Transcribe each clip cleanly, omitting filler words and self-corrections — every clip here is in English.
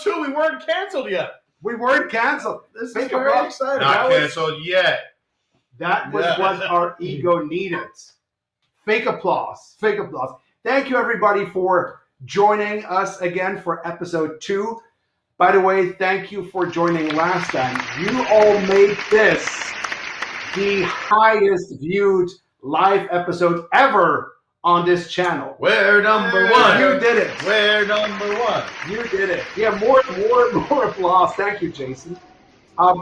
too. We weren't canceled yet. We weren't canceled. This Fake is very applause. exciting. Not canceled yet. That was what our ego needed. Fake applause. Fake applause. Thank you, everybody, for joining us again for episode 2. By the way, thank you for joining last time. You all made this the highest viewed live episode ever on this channel. We're number one. You did it. We're number one. You did it. Yeah, more applause. Thank you, Jason.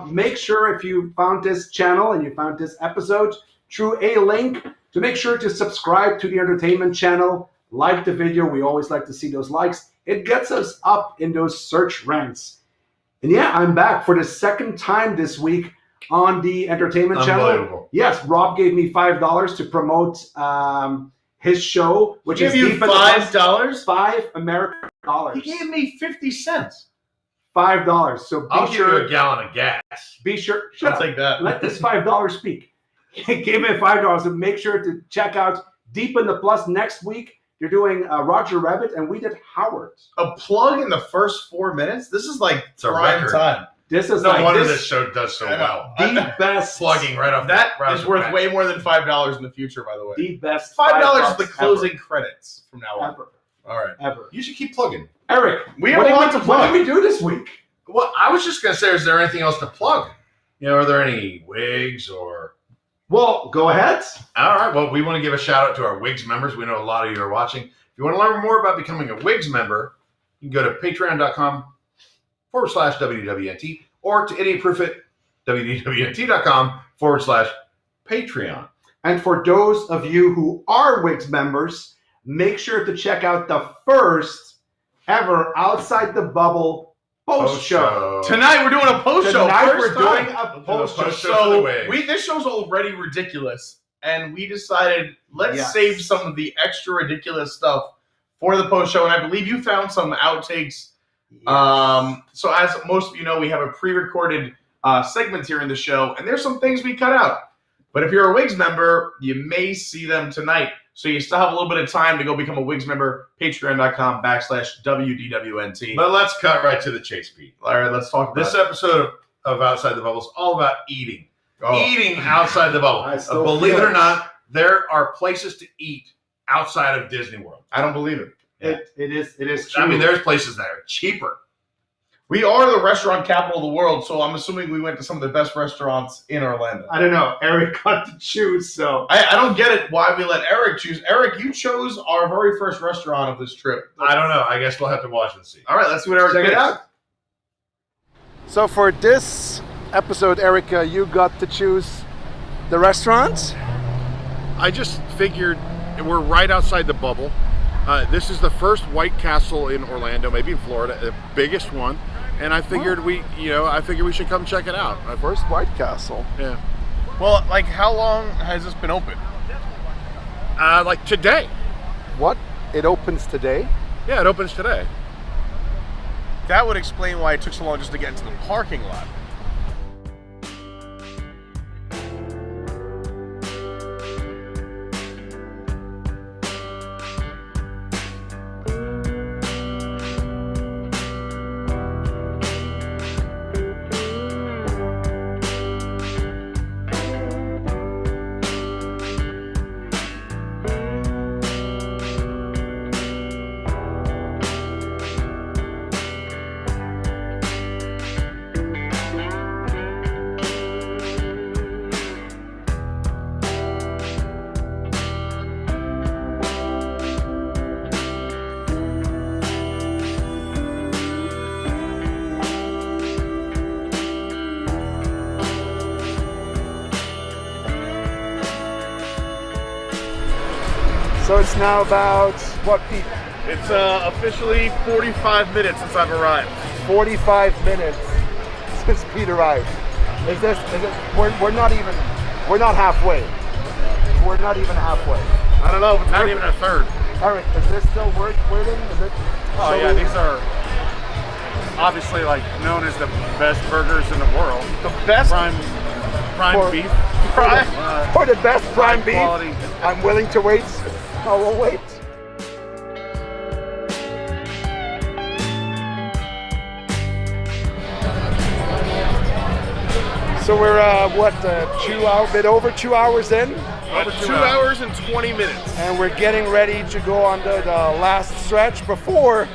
Make sure if you found this channel and you found this episode through a link to make sure to subscribe to the entertainment channel, like the video. We always like to see those likes. It gets us up in those search ranks. And yeah, I'm back for the second time this week on the entertainment channel. Yes, Rob gave me $5 to promote his show, which is you $5? $5 American dollars. He gave me 50 cents. $5. So I'll give you a gallon of gas. Be sure. I'll take that. Let this $5 speak. He gave me $5. So make sure to check out Deep in the Plus next week. You're doing Roger Rabbit, and we did Howard. A plug in the first 4 minutes? This is like prime time. This is no like wonder this show does so well. The best plugging right off. That is worth way more than $5 in the future, by the way. The best $5 is the closing credits from now on. Ever. All right. Ever. You should keep plugging. Eric, we have a lot to plug. What did we do this week? Well, I was just going to say, is there anything else to plug? You know, are there any WIGS or... Well, go ahead. All right. Well, we want to give a shout out to our WIGS members. We know a lot of you are watching. If you want to learn more about becoming a WIGS member, you can go to patreon.com/WDWNT or to idiotproof at WDWNT.com/Patreon. And for those of you who are WIGS members, make sure to check out the first ever Outside the Bubble post show. Tonight we're doing a post show. Tonight we're doing a post show. So this show's already ridiculous. And we decided, let's save some of the extra ridiculous stuff for the post show. And I believe you found some outtakes. Yes. So as most of you know, we have a pre-recorded segment here in the show. And there's some things we cut out. But if you're a WIGS member, you may see them tonight. So you still have a little bit of time to go become a WIGS member. Patreon.com/WDWNT. But let's cut right to the chase, Pete. All right, let's talk about this episode of Outside the Bubble is all about eating. Eating outside the bubble. Believe it or not, there are places to eat outside of Disney World. I don't believe it. Yeah. It is true. I mean, there's places that are cheaper. We are the restaurant capital of the world, so I'm assuming we went to some of the best restaurants in Orlando. I don't know. Eric got to choose, so... I don't get it why we let Eric choose. Eric, you chose our very first restaurant of this trip. I don't know. I guess we'll have to watch and see. All right, let's see what Eric Check picks. it out. So for this episode, Erica, you got to choose the restaurant. I just figured we're right outside the bubble. This is the first White Castle in Orlando, maybe in Florida, the biggest one. And I figured we should come check it out. First White Castle. Yeah. Well, like how long has this been open? Like today. What? It opens today? Yeah, it opens today. That would explain why it took so long just to get into the parking lot. So it's now about, what, Pete? It's officially 45 minutes since I've arrived. 45 minutes since Pete arrived. We're not halfway. We're not even halfway. I don't know if it's not even a third. Eric, is this still wording? Is it? Oh yeah, these are obviously like known as the best burgers in the world. The best prime beef. For the best prime beef. Quality. I'm willing to wait. I will wait. So we're bit over 2 hours in. Over 2 hours and 20 minutes. And we're getting ready to go on the last stretch before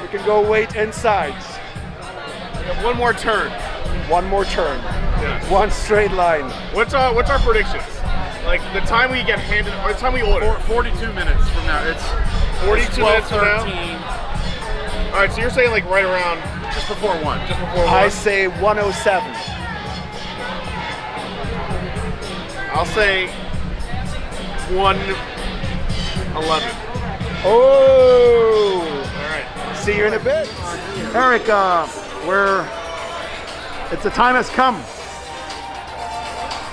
we can go wait inside. We have one more turn. One more turn. Yes. One straight line. What's our predictions? Like the time we get handed, or the time we order? 42 minutes from now. It's 42 minutes from now. All right, so you're saying like right around just before 1. Just before 1. I say 1:07. I'll say 1:11. Oh! All right. See you in a bit. Eric, the time has come.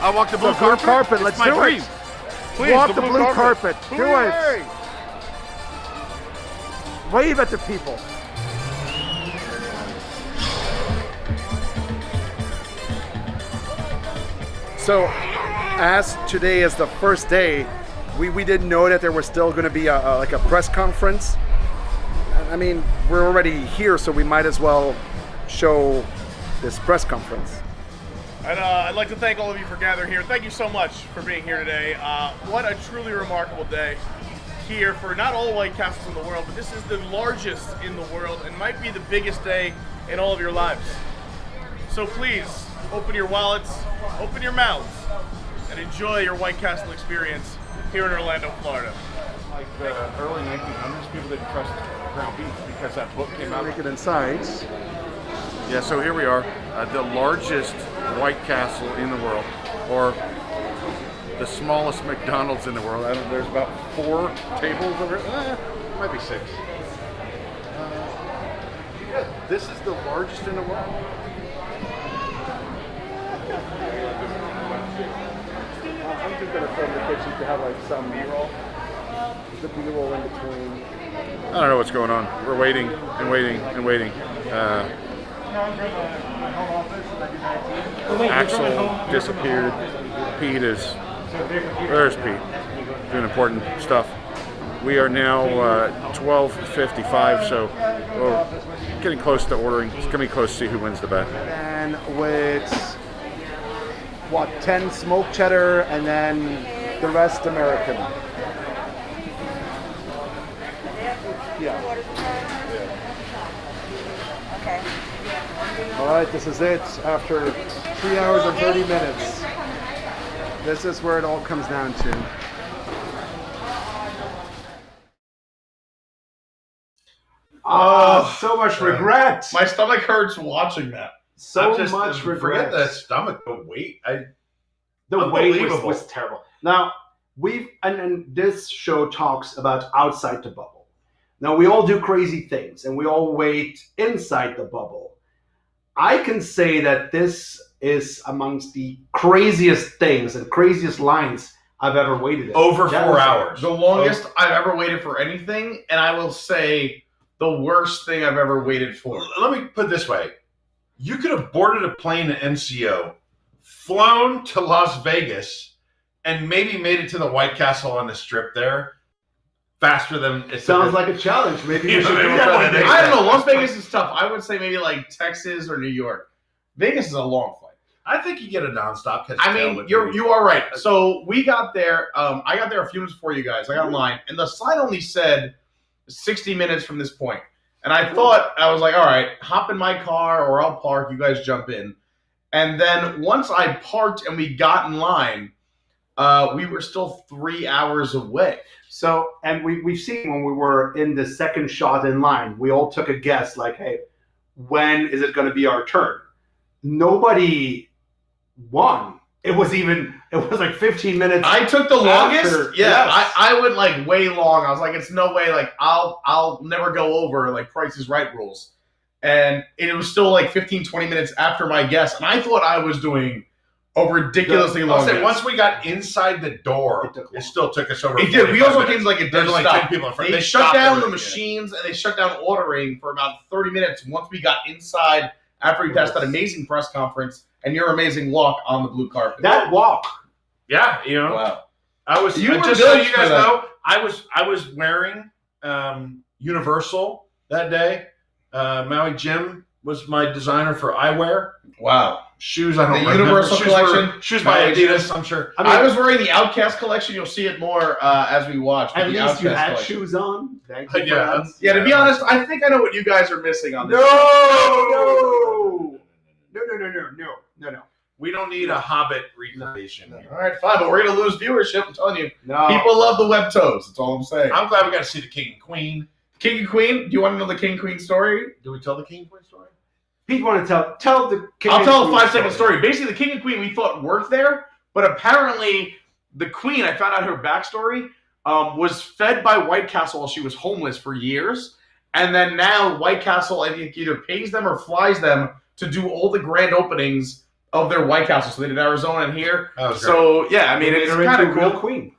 I'll walk the blue carpet. Let's do it. Please, walk the blue carpet. Do it. Wave at the people. So, as today is the first day, we didn't know that there was still going to be a press conference. I mean, we're already here, so we might as well show this press conference. And I'd like to thank all of you for gathering here. Thank you so much for being here today. What a truly remarkable day here for not all White Castles in the world, but this is the largest in the world and might be the biggest day in all of your lives. So please, open your wallets, open your mouths, and enjoy your White Castle experience here in Orlando, Florida. Like the early 1900s, people didn't trust ground beef because that book came out. Make it inside. Yeah, so here we are, the largest White Castle in the world, or the smallest McDonald's in the world. There's about 4 tables over it. Might be 6. Yeah, this is the largest in the world. I'm just gonna film the kitchen to have like some B-roll. The B-roll in between. I don't know what's going on. We're waiting and waiting and waiting. Axel disappeared. Pete is. There's Pete. Doing important stuff. We are now 12:55, so we're getting close to ordering. It's gonna be close to see who wins the bet. And with what, 10 smoked cheddar, and then the rest American. Yeah. Okay. All right, this is it. After 3 hours and 30 minutes, this is where it all comes down to. Oh, so much regret. My stomach hurts watching that. So much regret. Forget the stomach, the weight. The weight was terrible. Now, and this show talks about outside the bubble. Now, we all do crazy things, and we all wait inside the bubble. I can say that this is amongst the craziest things and craziest lines I've ever waited in. Over 4 hours. The longest I've ever waited for anything, and I will say the worst thing I've ever waited for. Let me put it this way. You could have boarded a plane at NCO, flown to Las Vegas, and maybe made it to the White Castle on the Strip there faster than it sounds like a challenge. Maybe we should do that one day. I don't know. Las Vegas is tough. I would say maybe like Texas or New York. Vegas is a long flight. I think you get a nonstop. I mean, you are right. So we got there. I got there a few minutes before you guys. I got in line, and the sign only said 60 minutes from this point. And I thought, I was like, all right, hop in my car or I'll park. You guys jump in. And then once I parked and we got in line, we were still 3 hours away. So, and we've seen when we were in the second shot in line, we all took a guess like, hey, when is it going to be our turn? Nobody won. It was like 15 minutes. I took the longest. After, yeah, yes. I went like way long. I was like, it's no way. Like I'll never go over like Price is Right rules. And it was still like 15, 20 minutes after my guess. And I thought I was doing a ridiculously long guess. Once we got inside the door, it still took us over. It did. We also minutes. came to like a dead There's like stop. 10 people in front. They shut down the machines and they shut down ordering for about 30 minutes. Once we got inside, after we passed that amazing press conference and your amazing walk on the blue carpet. That walk. Yeah, you know. Wow. I was just so you guys know, I was wearing Universal that day. Maui Jim was my designer for eyewear. Wow. Shoes, I don't The remember. Universal Shoes collection. Shoes by Adidas, I'm sure. I was wearing the Outcast collection. You'll see it more as we watch. At the least Outcast you had collection. shoes on. Thank you. Yeah. Yeah, to be honest, I think I know what you guys are missing on this. No. We don't need a Hobbit recreation. All right, fine, but we're going to lose viewership. I'm telling you. No. People love the web toes. That's all I'm saying. I'm glad we got to see the King and Queen. King and Queen? Do you want to know the King and Queen story? Do we tell the King and Queen story? Pete, want to tell the King I'll and tell a Queen 5-second story. Basically, the King and Queen we thought worked there, but apparently the Queen, I found out her backstory, was fed by White Castle while she was homeless for years. And then now White Castle, I think, either pays them or flies them to do all the grand openings of their White Castle. So they did Arizona and here. So, yeah, I mean, it's kind of cool. Queen.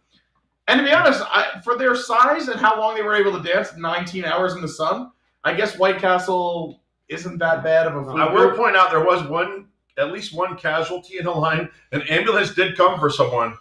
And to be honest, for their size and how long they were able to dance, 19 hours in the sun, I guess White Castle isn't that bad of a food. I will point out there was at least one casualty in the line. An ambulance did come for someone,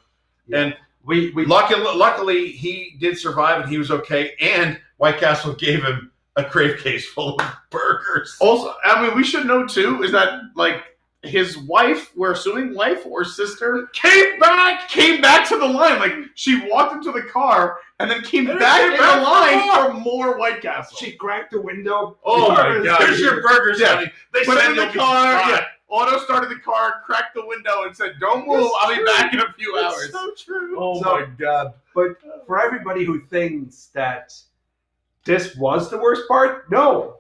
and we luckily he did survive and he was okay. And White Castle gave him a crave case full of burgers. Also, I mean, we should know too is that like his wife, we're assuming wife or sister, came back to the line. Like she walked into the car and then came back in the line for more White Castle. She cracked the window. Oh my God! Here's your burgers, Yeah. honey. They Put it said in the you'll be car. fine. Yeah. Otto started the car, cracked the window, and said, "Don't move. I'll be back in a few hours." It's so true. Oh So- my God! But for everybody who thinks that this was the worst part, no.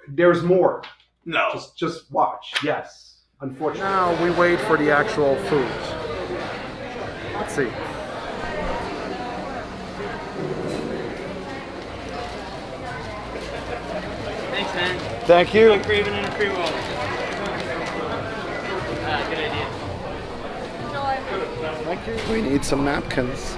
There's more. No. Just watch. Yes, unfortunately. Now we wait for the actual food. Let's see. Thanks, man. Thank you. I'm craving in a cream roll. Good idea. Thank you. We need some napkins.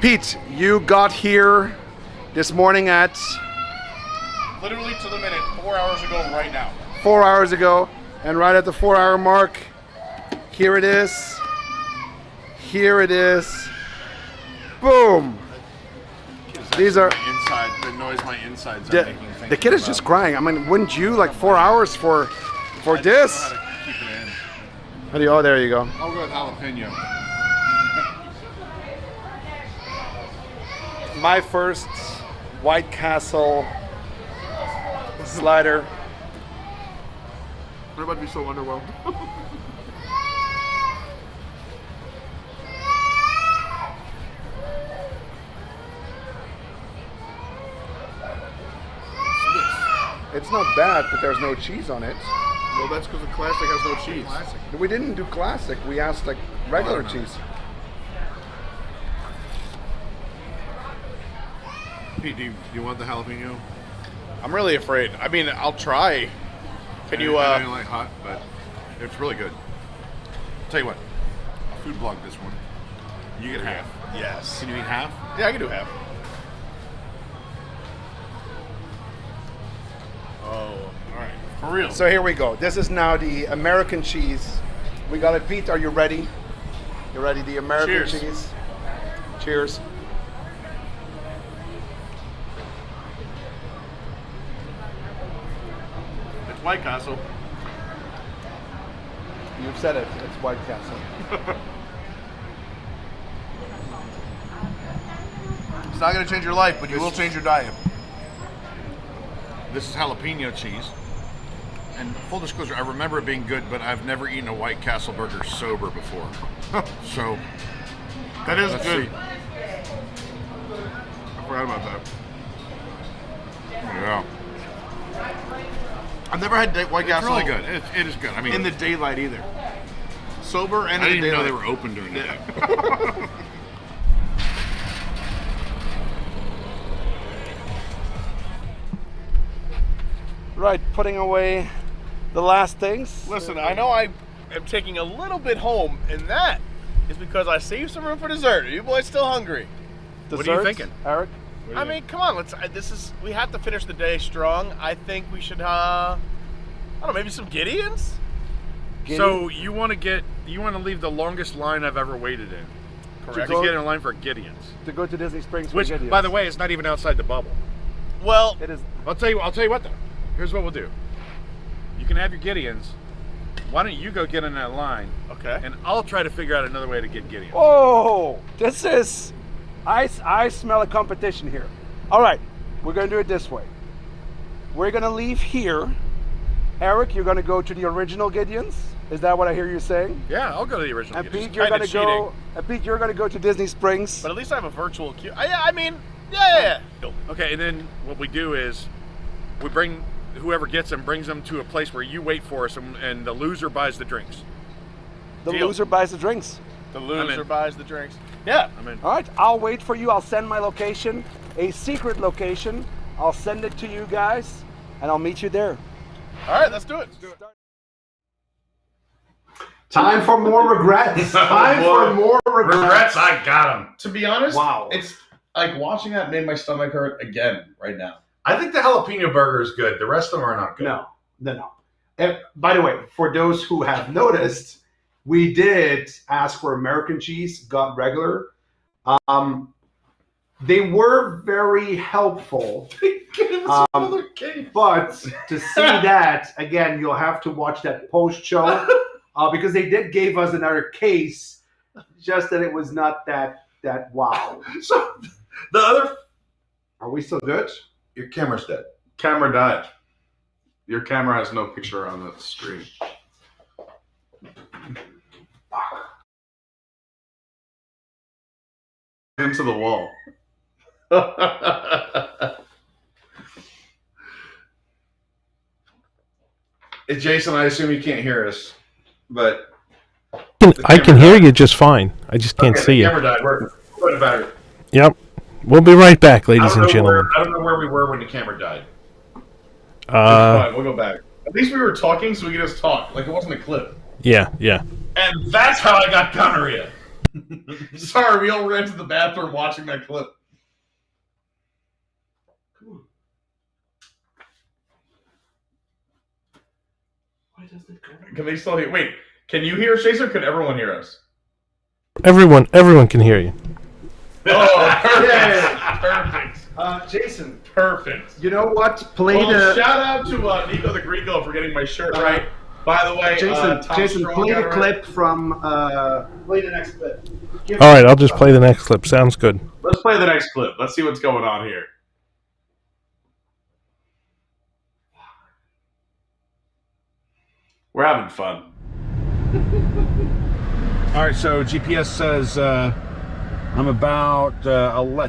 Pete, you got here this morning at Literally to the minute, 4 hours ago right now. 4 hours ago, and right at the 4 hour mark, here it is. Here it is. Boom. These are inside the noise my insides are making. the kid is just crying. I mean, wouldn't you like 4 hours for this? How to keep it in. How do you, oh, there you go. I'll go with jalapeno. My first White Castle slider. I'm about to be so underwhelmed. It's not bad, but there's no cheese on it. Well, that's because the classic has no cheese. We didn't do classic. We asked like regular cheese. Pete, do you want the jalapeno? I'm really afraid. I mean, I'll try. Can you, I don't like hot, but it's really good. Tell you what, I'll food blog this one. You get half. Yes. Can you eat half? Yeah, I can do half. Oh, all right. For real. So here we go. This is now the American cheese. We got it. Pete, are you ready? You ready? The American Cheers. cheese. Cheers. It's White Castle. You've said it. It's White Castle. It's not going to change your life, but you will change your diet. This is jalapeno cheese. And full disclosure, I remember it being good, but I've never eaten a White Castle burger sober before. So That is let's good. see. I forgot about that. Yeah, I've never had White it's Castle really good. It is good. I mean, in the daylight either. Sober and I in didn't the even know daylight. they were open during the day. Right, putting away the last things. Listen, I know I am taking a little bit home, and that is because I saved some room for dessert. Are you boys still hungry? Desserts. What are you thinking? Eric? I mean, come on. We have to finish the day strong. I think we should. I don't know, maybe some Gideons. So you want to leave the longest line I've ever waited in. Correct. To get in line for Gideons. To go to Disney Springs for Which, Gideons. by the way, is not even outside the bubble. Well, It is. I'll tell you what though. Here's what we'll do. You can have your Gideons. Why don't you go get in that line? okay. And I'll try to figure out another way to get Gideons. Oh, this is. I smell a competition here. All right, we're gonna do it this way. We're gonna leave here. Eric, you're gonna go to the original Gideons. Is that what I hear you saying? Yeah, I'll go to the original And Gideons. Pete, you're gonna go. And Pete, you're gonna go to Disney Springs. But at least I have a virtual queue. I mean, yeah. Okay, and then what we do is we bring whoever gets them, brings them to a place where you wait for us, and the loser buys the drinks. The Deal. loser buys the drinks. The loser in. buys the drinks. Yeah. I'm in. All right, I'll wait for you. I'll send my location, a secret location. I'll send it to you guys, and I'll meet you there. All right, let's do it. Time for more regrets. Time for more regrets. I got them. To be honest, Wow. it's like watching that made my stomach hurt again right now. I think the jalapeno burger is good. The rest of them are not good. No. And by the way, for those who have noticed, we did ask for American cheese, got regular. They were very helpful. But to see that, again, you'll have to watch that post-show because they did give us another case, just that it was not that wow. So the other, Are we still good? your camera's dead. Camera died. Your camera has no picture on the screen. Into the wall. Hey, Jason, I assume you can't hear us, but I can hear you just fine. I just can't see the you. camera died. We're putting a battery. Yep. We'll be right back, I ladies don't and know gentlemen. I don't know where we were when the camera died. Fine, we'll go back. At least we were talking, so we could just talk. Like it wasn't a clip. Yeah. And that's how I got gonorrhea. Sorry, we all ran to the bathroom watching that clip. Why doesn't it go? Can they still hear? Wait, can you hear us, Jason? Or can everyone hear us? Everyone can hear you. Oh, perfect. Perfect. Jason, Perfect. you know what? Play Well, the shout out to Nico the Grego for getting my shirt right. By the way, Jason. Tom Jason, Strong play got the it clip from. Play the next clip. All right, I'll just play the next clip. Sounds good. Let's play the next clip. Let's see what's going on here. We're having fun. All right, so GPS says I'm about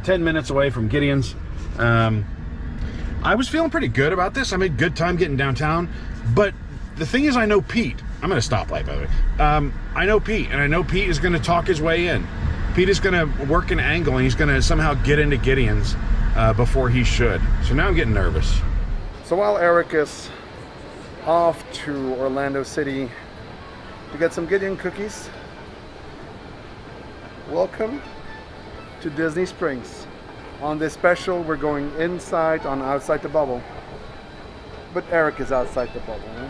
10 minutes away from Gideon's. I was feeling pretty good about this. I made good time getting downtown, but the thing is, I know Pete. I'm at a stoplight, by the way. I know Pete, and I know Pete is going to talk his way in. Pete is going to work an angle, and he's going to somehow get into Gideon's before he should. So now I'm getting nervous. So while Eric is off to Orlando City to get some Gideon cookies, welcome to Disney Springs. On this special, we're going inside on outside the bubble, but Eric is outside the bubble. Right?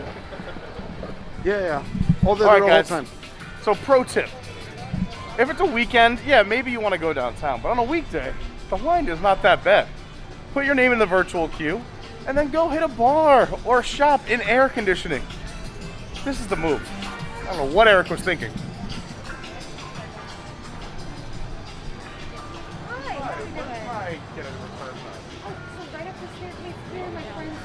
Yeah. All the All right, whole guys. time. So, pro tip: if it's a weekend, yeah, maybe you want to go downtown, but on a weekday, the line is not that bad. Put your name in the virtual queue, and then go hit a bar or shop in air conditioning. This is the move. I don't know what Eric was thinking. Hi, how are you doing? Oh, so right up the staircase here, my friend's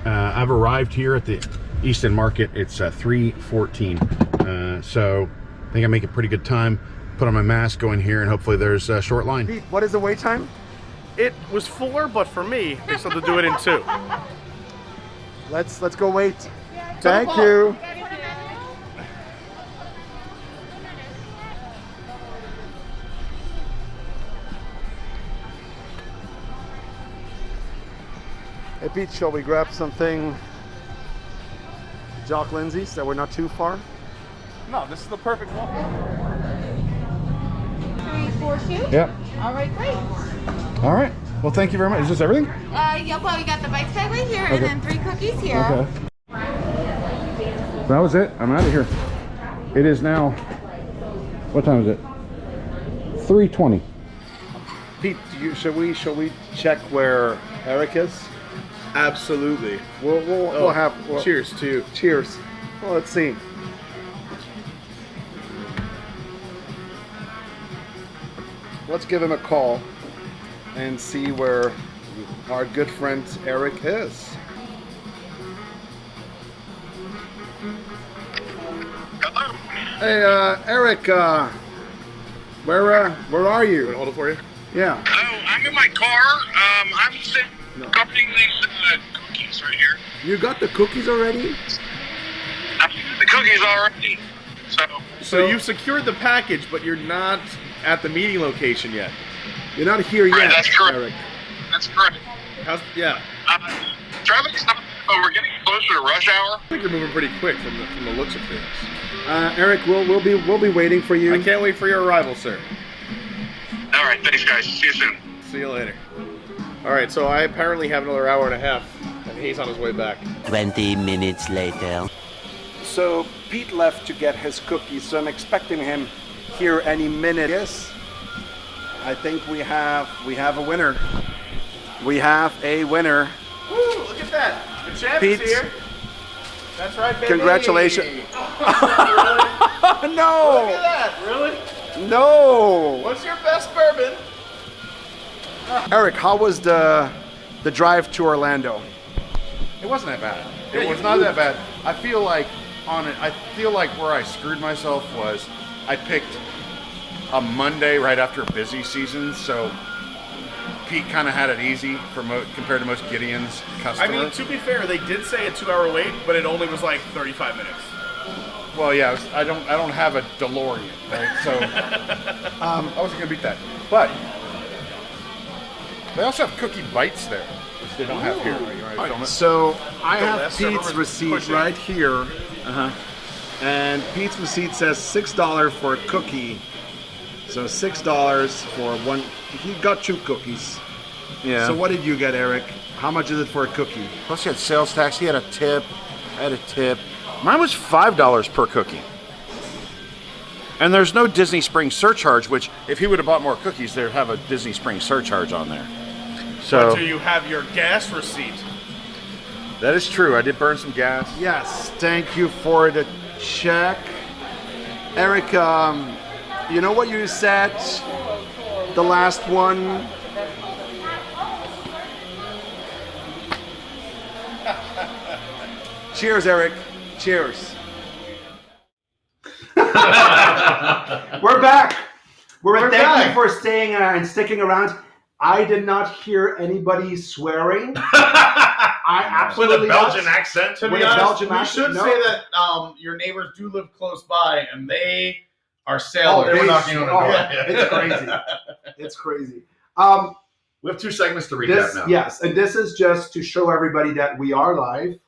I've arrived here at the Easton Market. It's 3:14, so I think I make a pretty good time. Put on my mask, go in here, and hopefully there's a short line. Pete, what is the wait time? It was 4, but for me, they said to do it in 2. Let's go wait. Thank you. Hey Pete, shall we grab something Jock Lindsay's that we're not too far? No, this is the perfect one. 3, 4 shoe? Yeah. All right, great. All right. Well, thank you very much. Is this everything? Yeah, well, we got the bike bag right here, and then 3 cookies here. Okay. That was it. I'm out of here. It is now. What time is it? 3:20. Pete, shall we check where Eric is? Absolutely. We'll have. Cheers to you. Cheers. Well, let's see. Let's give him a call and see where our good friend Eric is. Hello. Hey, Eric. Where are you? Hold it for you. Yeah. Oh, I'm in my car. I'm sitting cooking these cookies right here. You got the cookies already? I got the cookies already. So you've secured the package, but you're not at the meeting location yet. You're not here Right, yet, that's correct. Eric. That's correct. Yeah. Traffic's not. Oh, we're getting closer to rush hour. I think you're moving pretty quick from the looks of things. Eric, we'll be waiting for you. I can't wait for your arrival, sir. All right, thanks, guys. See you soon. See you later. All right, so I apparently have another hour and a half, and he's on his way back. 20 minutes later. So Pete left to get his cookies, so I'm expecting him here any minute. Yes, I think we have a winner. We have a winner. Woo! Look at that. The champ Pete, is here. That's right, baby. Congratulations. No. Look at that. Really? No. What's your best bourbon? Eric, how was the drive to Orlando? It wasn't that bad. It was not that bad. I feel like where I screwed myself was I picked a Monday right after busy season, so Pete kind of had it easy compared to most Gideon's customers. I mean, to be fair, they did say a 2-hour wait, but it only was like 35 minutes. Well, yeah, I don't have a DeLorean, right? So I wasn't gonna beat that. But they also have cookie bites there, which they don't have here. Right? So I The have last Pete's server receipt pushing. right here. And Pete's receipt says $6 for a cookie. So $6 for one. He got 2 cookies. Yeah. So what did you get, Eric? How much is it for a cookie? Plus he had sales tax. He had a tip. I had a tip. Mine was $5 per cookie. And there's no Disney Springs surcharge, which if he would have bought more cookies, they'd have a Disney Springs surcharge on there. So But do you have your gas receipt? that is true. I did burn some gas. Yes, thank you for the check. Eric, you know what you said? The last one. Cheers, Eric. Cheers. We're back. Thank back. you for staying and sticking around. I did not hear anybody swearing. I absolutely With a Belgian not. accent. To With be a honest, Belgian we accent, should no. say that your neighbors do live close by, and they are sailors. They were knocking on the door. It's crazy. It's crazy. We have 2 segments to recap This, now. yes, and this is just to show everybody that we are live,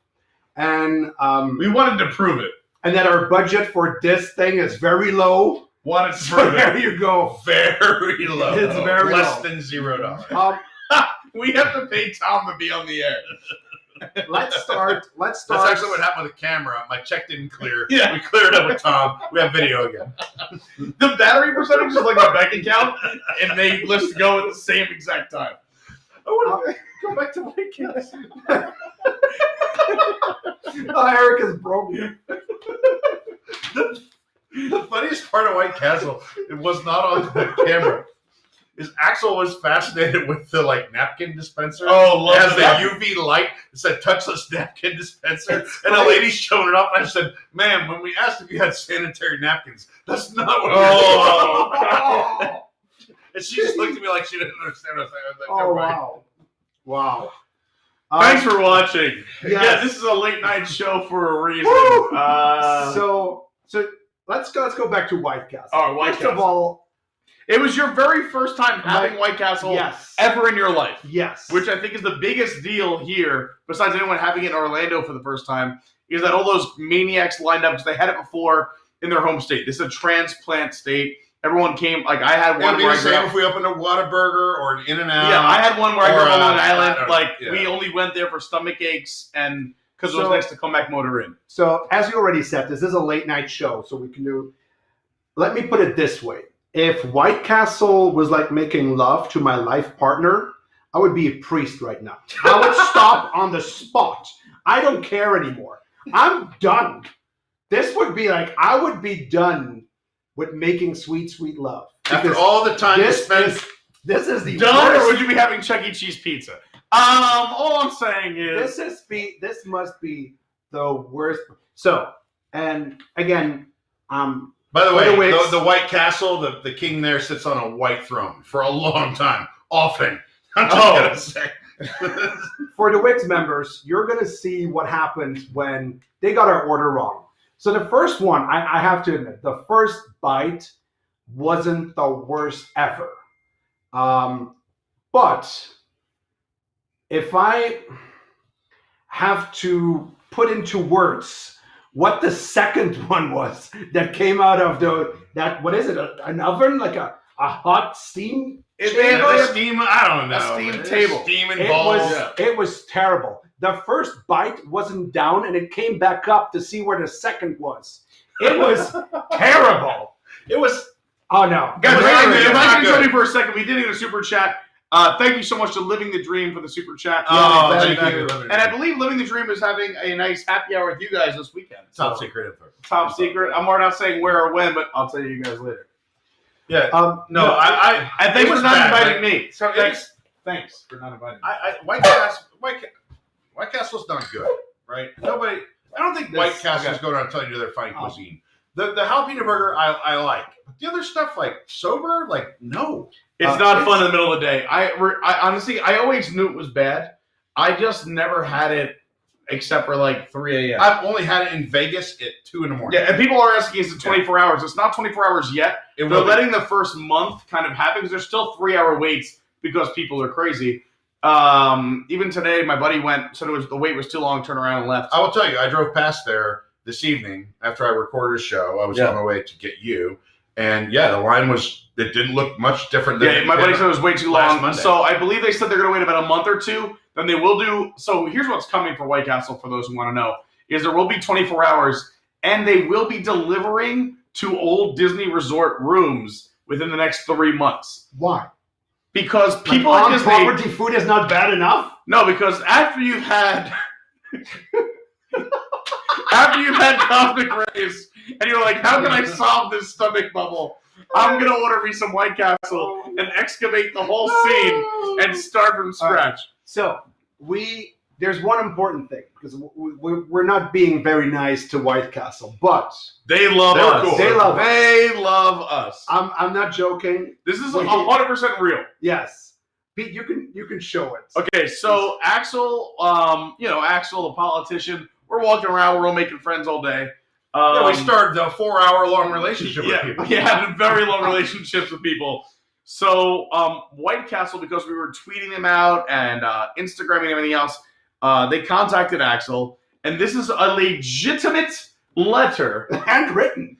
and We wanted to prove it. and that our budget for this thing is very low. Wanted to So prove there it. you go. Very low. It's very Less low. than $0. We have to pay Tom to be on the air. Let's start. That's actually what happened with the camera. My check didn't clear. Yeah. We cleared it up with Tom. We have video again. The battery percentage is like a bank account, and they list go at the same exact time. I want to go back to White Castle. Eric is broken. The funniest part of White Castle, it was not on the camera, is Axel was fascinated with the napkin dispenser. Oh, It love has that. the UV light. It said touchless napkin dispenser. And the lady's showing it off. And I said, ma'am, when we asked if you had sanitary napkins, that's not what we Oh. And she just looked at me like she didn't understand what I was like, Oh, never mind. wow. Thanks for watching. yes. Yeah, this is a late night show for a reason. Woo! Uh, So let's go back to White Castle. Oh, White First of Castle. all, It was your very first time having White Castle ever in your life. Yes. Which I think is the biggest deal here, besides anyone having it in Orlando for the first time, is that all those maniacs lined up because they had it before in their home state. This is a transplant state. Everyone came, like I had one where I grew up. If we opened a Whataburger or an In-N-Out. Yeah, I had one where I grew up on Long Island. We only went there for stomach aches and because it was next to Comeback Motor Inn. So, as you already said, this is a late night show, so we can do. Let me put it this way: if White Castle was like making love to my life partner, I would be a priest right now. I would stop on the spot. I don't care anymore. I'm done. This would be like I would be done with making sweet, sweet love. After all the time you spent. This is the done, worst. or would you be having Chuck E. Cheese pizza? All I'm saying is this must be the worst. So, and again, by the way, the White Castle, the king there sits on a white throne for a long time, often. I'm just gonna say. For the WIGS members, you're gonna see what happens when they got our order wrong. So the first one, I have to admit, the first bite wasn't the worst ever. But if I have to put into words what the second one was that came out of what is it, an oven, like a hot steam chamber? Steam, I don't know. A steam table. Steam and balls. It was terrible. The first bite wasn't down, and it came back up to see where the second was. It was terrible. It was. Oh, no. Guys, if I can join you for a second, we did get a super chat. Thank you so much to Living the Dream for the super chat. Thank you. And I believe Living the Dream is having a nice happy hour with you guys this weekend. Top secret info. Top secret. I'm not saying where or when, but I'll tell you guys later. Yeah. And thanks for not inviting me. So thanks for not inviting me. White Castle's not good, right? Nobody. I don't think White Castle's going around telling you they're fine cuisine. The jalapeno burger I like. But the other stuff like sober, like no. It's not fun in the middle of the day. I honestly, I always knew it was bad. I just never had it except for like 3 a.m. I've only had it in Vegas at 2 in the morning. Yeah, and people are asking, is it 24 hours? It's not 24 hours yet. They're letting the first month kind of happen because there's still 3-hour waits because people are crazy. Even today, my buddy went, said the wait was too long, turned around and left. I will tell you, I drove past there this evening after I recorded a show. I was on my way to get you. And the line it didn't look much different than my buddy said it was way too long. Monday. So I believe they said they're going to wait about a month or two. Then they will do. So here's what's coming for White Castle for those who want to know is there will be 24 hours and they will be delivering to old Disney resort rooms within the next 3 months. Why? Because people at Disney property food is not bad enough? No, because after you've had Cosmic Rays and you're like, how can I solve this stomach bubble? I'm going to order me some White Castle and excavate the whole scene and start from scratch. So, there's one important thing, because we're not being very nice to White Castle, but they love us. Cool. They love us. I'm not joking. This is 100% real. Yes. Pete, you can show it. Okay, so Axel, Axel, the politician, we're walking around, we're all making friends all day. We started a 4-hour-long relationship with people. Yeah, very long relationships with people. So White Castle, because we were tweeting them out and Instagramming and everything else, they contacted Axel, and this is a legitimate letter. Handwritten.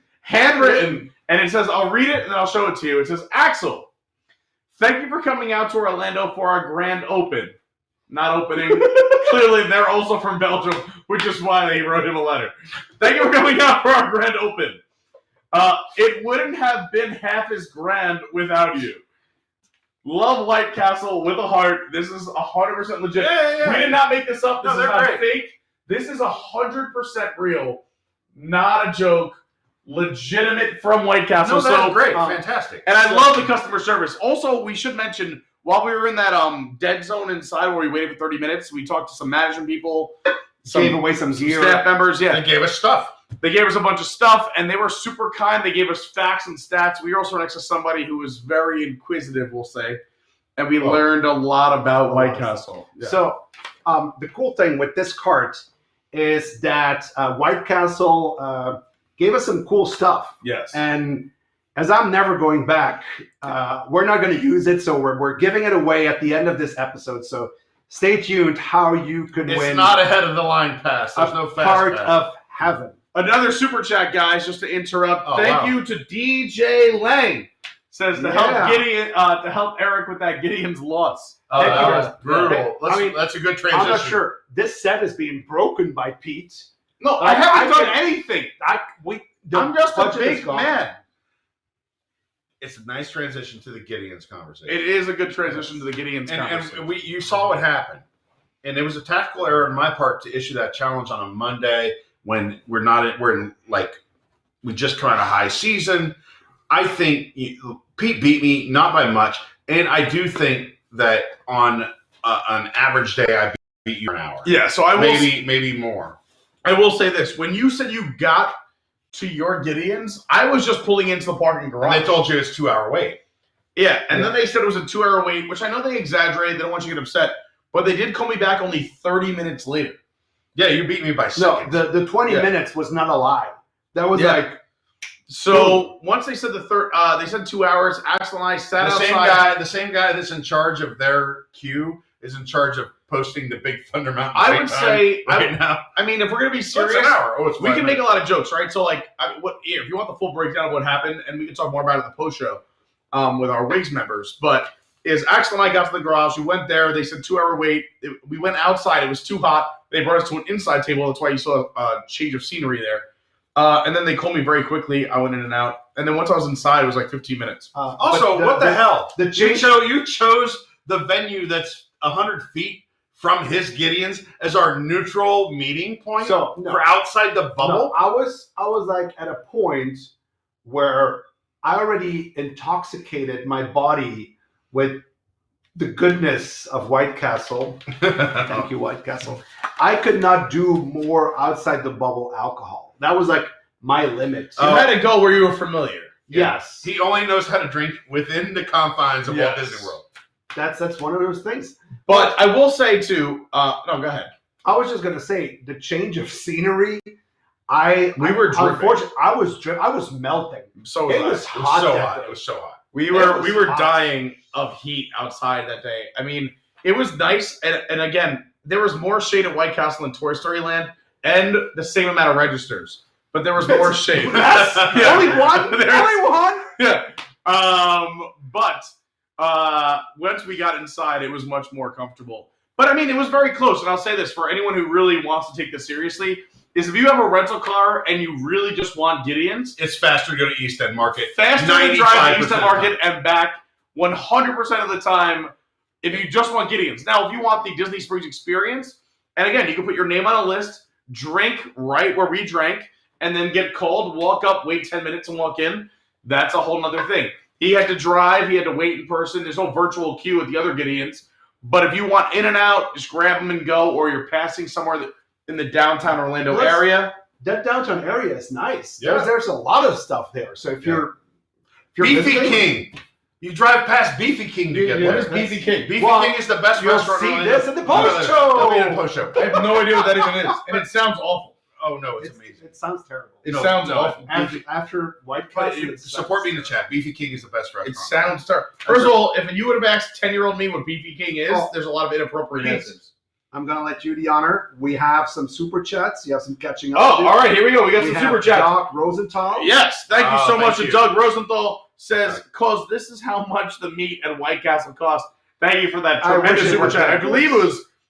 And it says, I'll read it and then I'll show it to you. It says, Axel, thank you for coming out to Orlando for our grand open. Not opening. Clearly, they're also from Belgium, which is why they wrote him a letter. Thank you for coming out for our grand open. It wouldn't have been half as grand without you. Love White Castle with a heart. This is 100% legit. Yeah. We did not make this up. This is not great. fake. This is 100% real. Not a joke. Legitimate from White Castle. No, that's great. Fantastic. And I love the customer service. Also, we should mention, while we were in that dead zone inside where we waited for 30 minutes, we talked to some management people. Gave away some gear. Staff members, They gave us stuff. They gave us a bunch of stuff, and they were super kind. They gave us facts and stats. We were also next to somebody who was very inquisitive, we'll say, and we learned a lot about White Castle. Yeah. So the cool thing with this cart is that White Castle gave us some cool stuff. Yes. And as I'm never going back, we're not going to use it, so we're giving it away at the end of this episode. So stay tuned how you could win. It's not ahead of the line pass. There's no fast part pass. of heaven. Another super chat, guys, just to interrupt. Thank you to DJ Lang. Says to help Gideon, to help Eric with that Gideon's loss. Oh, that was brutal. That's a good transition. I'm not sure. This set is being broken by Pete. No, I haven't done anything. I'm just a big man. It's a nice transition to the Gideon's conversation. It is a good transition to the Gideon's conversation. And you saw what happened. And it was a tactical error on my part to issue that challenge on a Monday when we just come out of high season. I think Pete beat me, not by much. And I do think that on an average day, I beat you an hour. Yeah, so I will maybe more. I will say this: when you said you got to your Gideon's, I was just pulling into the parking garage. And they told you it's 2 hour wait. Yeah, and then they said it was a 2 hour wait, which I know they exaggerated. They don't want you to get upset, but they did call me back only 30 minutes later. Yeah, you beat me by seconds. No, the 20 minutes was not a lie. That was So once they said they said 2 hours. Axel and I sat outside. The same guy that's in charge of their queue is in charge of posting the big Thunder Mountain. I would say now. I mean, if we're gonna be serious, an hour. We can make a lot of jokes, right? So, if you want the full breakdown of what happened, and we can talk more about it in the post show with our WIGS members. But Axel and I got to the garage, we went there. They said 2 hour wait. We went outside. It was too hot. They brought us to an inside table. That's why you saw a change of scenery there. And then they called me very quickly. I went in and out. And then once I was inside, it was like 15 minutes. What the hell? You chose the venue that's 100 feet from his Gideon's as our neutral meeting point for outside the bubble? No, I was like at a point where I already intoxicated my body with the goodness of White Castle. Thank you, White Castle. I could not do more outside the bubble alcohol. That was like my limit. You had to go where you were familiar. Yes. He only knows how to drink within the confines of Walt Disney World. That's one of those things. But I will say too. No, go ahead. I was just gonna say the change of scenery. We were dripping. Unfortunately, I was melting. So it was hot. It was so hot. We were dying of heat outside that day. I mean, it was nice, and again, there was more shade at White Castle in Toy Story Land, and the same amount of registers, but there was more shade. Only one. Only one. Yeah. But once we got inside, it was much more comfortable. But I mean, it was very close. And I'll say this for anyone who really wants to take this seriously: is if you have a rental car and you really just want Gideon's, it's faster to go to East End Market. Faster to drive to East End Market and back 100% of the time if you just want Gideon's. Now, if you want the Disney Springs experience, and again, you can put your name on a list, drink right where we drank, and then get called, walk up, wait 10 minutes and walk in. That's a whole nother thing. He had to drive. He had to wait in person. There's no virtual queue at the other Gideon's. But if you want in and out, just grab them and go, or you're passing somewhere in the downtown Orlando area. That downtown area is nice. Yeah. There's a lot of stuff there. So if you're Beefy King. You drive past Beefy King to get there. What is Beefy King? Beefy King is the best restaurant in Orlando. This in the post show. It'll be in the post show. I have no idea what that even is. And it sounds awful. Oh, no, it's amazing. It sounds terrible. It sounds awful. After White Castle. Support me in the chat. Beefy King is the best restaurant. It sounds terrible. First of all, if you would have asked 10-year-old me what Beefy King is, there's a lot of inappropriate answers. I'm going to let you the honor. We have some super chats. You have some catching up. Oh, all right. Here we go. We got some super chats. Doc Rosenthal. Yes. Thank you so much to Doug Rosenthal. Says, because this is how much the meat at White Castle costs. Thank you for that tremendous super chat. I believe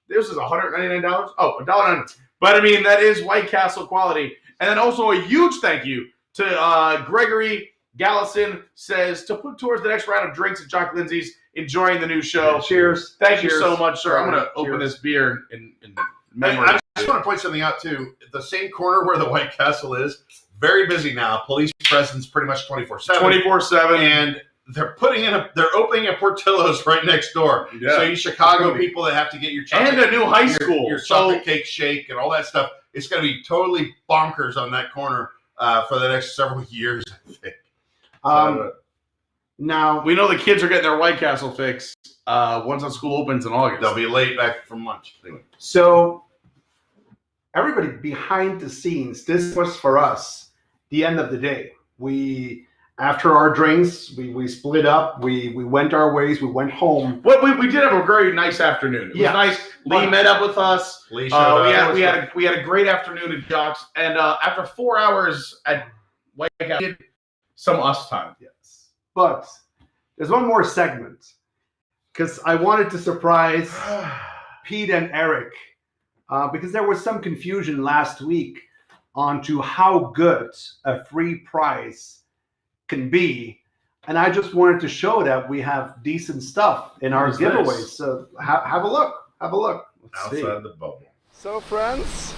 this is $199. Oh, $1.99. But I mean, that is White Castle quality. And then also a huge thank you to Gregory Gallison. Says, to put towards the next round of drinks at Jock Lindsay's, enjoying the new show. Yeah, cheers. Thank you so much, sir. I'm going to open this beer in memory. I just want to point something out, too. The same corner where the White Castle is, very busy now. Police presence pretty much 24/7. 24/7. And they're opening a Portillo's right next door. Yeah. So you Chicago people that have to get your chocolate, and a new high school, your chocolate cake shake and all that stuff, it's going to be totally bonkers on that corner for the next several years, I think. Now we know the kids are getting their White Castle fix once the school opens in August. They'll be late back from lunch. So everybody behind the scenes, this was for us the end of the day. after our drinks, we split up. We went our ways. We went home. Well, we did have a very nice afternoon. It was nice. Lee met up with us. Lee showed up. We had a great afternoon at Jock's, and after 4 hours at White House, we did some us time. Yes, but there's one more segment because I wanted to surprise Pete and Eric because there was some confusion last week onto how good a free prize can be, and I just wanted to show that we have decent stuff in our giveaways. So have a look. Have a look. Let's Outside the bubble. So, friends,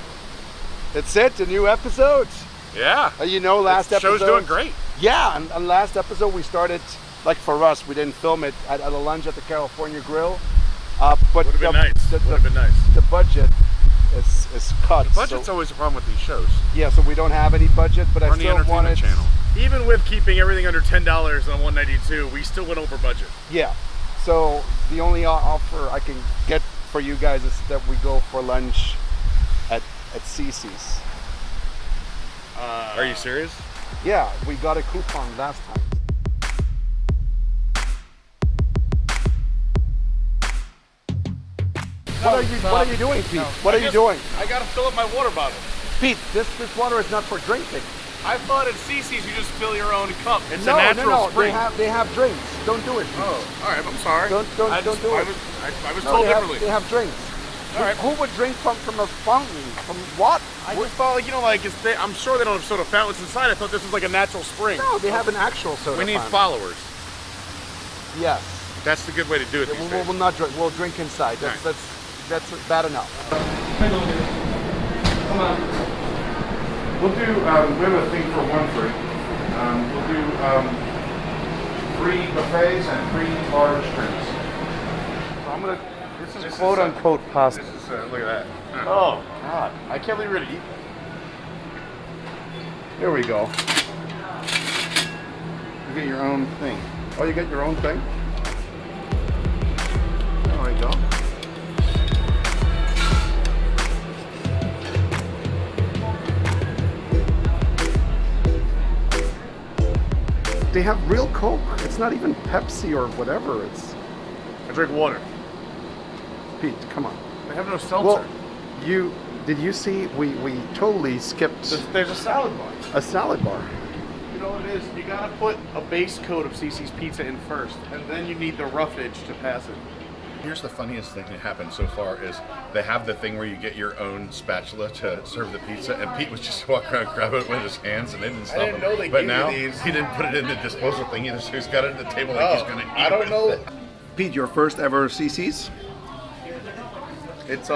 that's it. The new episode. Yeah. You know, last episode. Show's doing great. Yeah, and last episode we started, like for us, we didn't film it at a lunch at the California Grill. But would have been nice. Would have been nice. The budget is cut. The budget's always a problem with these shows. Yeah, so we don't have any budget, but I still wanted. Channel. Even with keeping everything under $10 on 192, we still went over budget. Yeah. So the only offer I can get for you guys is that we go for lunch at Cece's. Are you serious? Yeah, we got a coupon last time. What are you doing, Pete? What are you doing? I gotta fill up my water bottle. Pete, this water is not for drinking. I thought at Cece's you just fill your own cup. It's no, a natural spring. They have drinks. Don't do it, Pete. Oh, all right. I'm sorry. Don't do it. I was told differently. They have drinks. All right. Who would drink from a fountain? From what? I just thought, like, you know, like I'm sure they don't have soda fountains inside. I thought this was like a natural spring. No, they have an actual soda. We need fountain. followers. Yes. That's the good way to do it. Yeah, we'll not drink. We'll drink inside. That's bad enough. Come on. We'll do. We have a thing for 1 free. We'll do 3 buffets and 3 large drinks. So I'm gonna. This is quote unquote pasta. This is, look at that. Oh God! I can't believe we're gonna eat. Here we go. You get your own thing. Oh, you get your own thing? There we go. They have real Coke. It's not even Pepsi or whatever. I drink water. Pete, come on. They have no seltzer. Well, did you see? We totally skipped. There's a salad bar. A salad bar. You know what it is? You gotta put a base coat of Cece's pizza in first, and then you need the roughage to pass it. Here's the funniest thing that happened so far is they have the thing where you get your own spatula to serve the pizza, and Pete was just walking around grabbing it with his hands, and they didn't stop him. know they but gave now you these. he didn't put it in the disposal thing either, so he's got it at the table like he's gonna eat I don't it. know. Pete, your first ever CC's? It's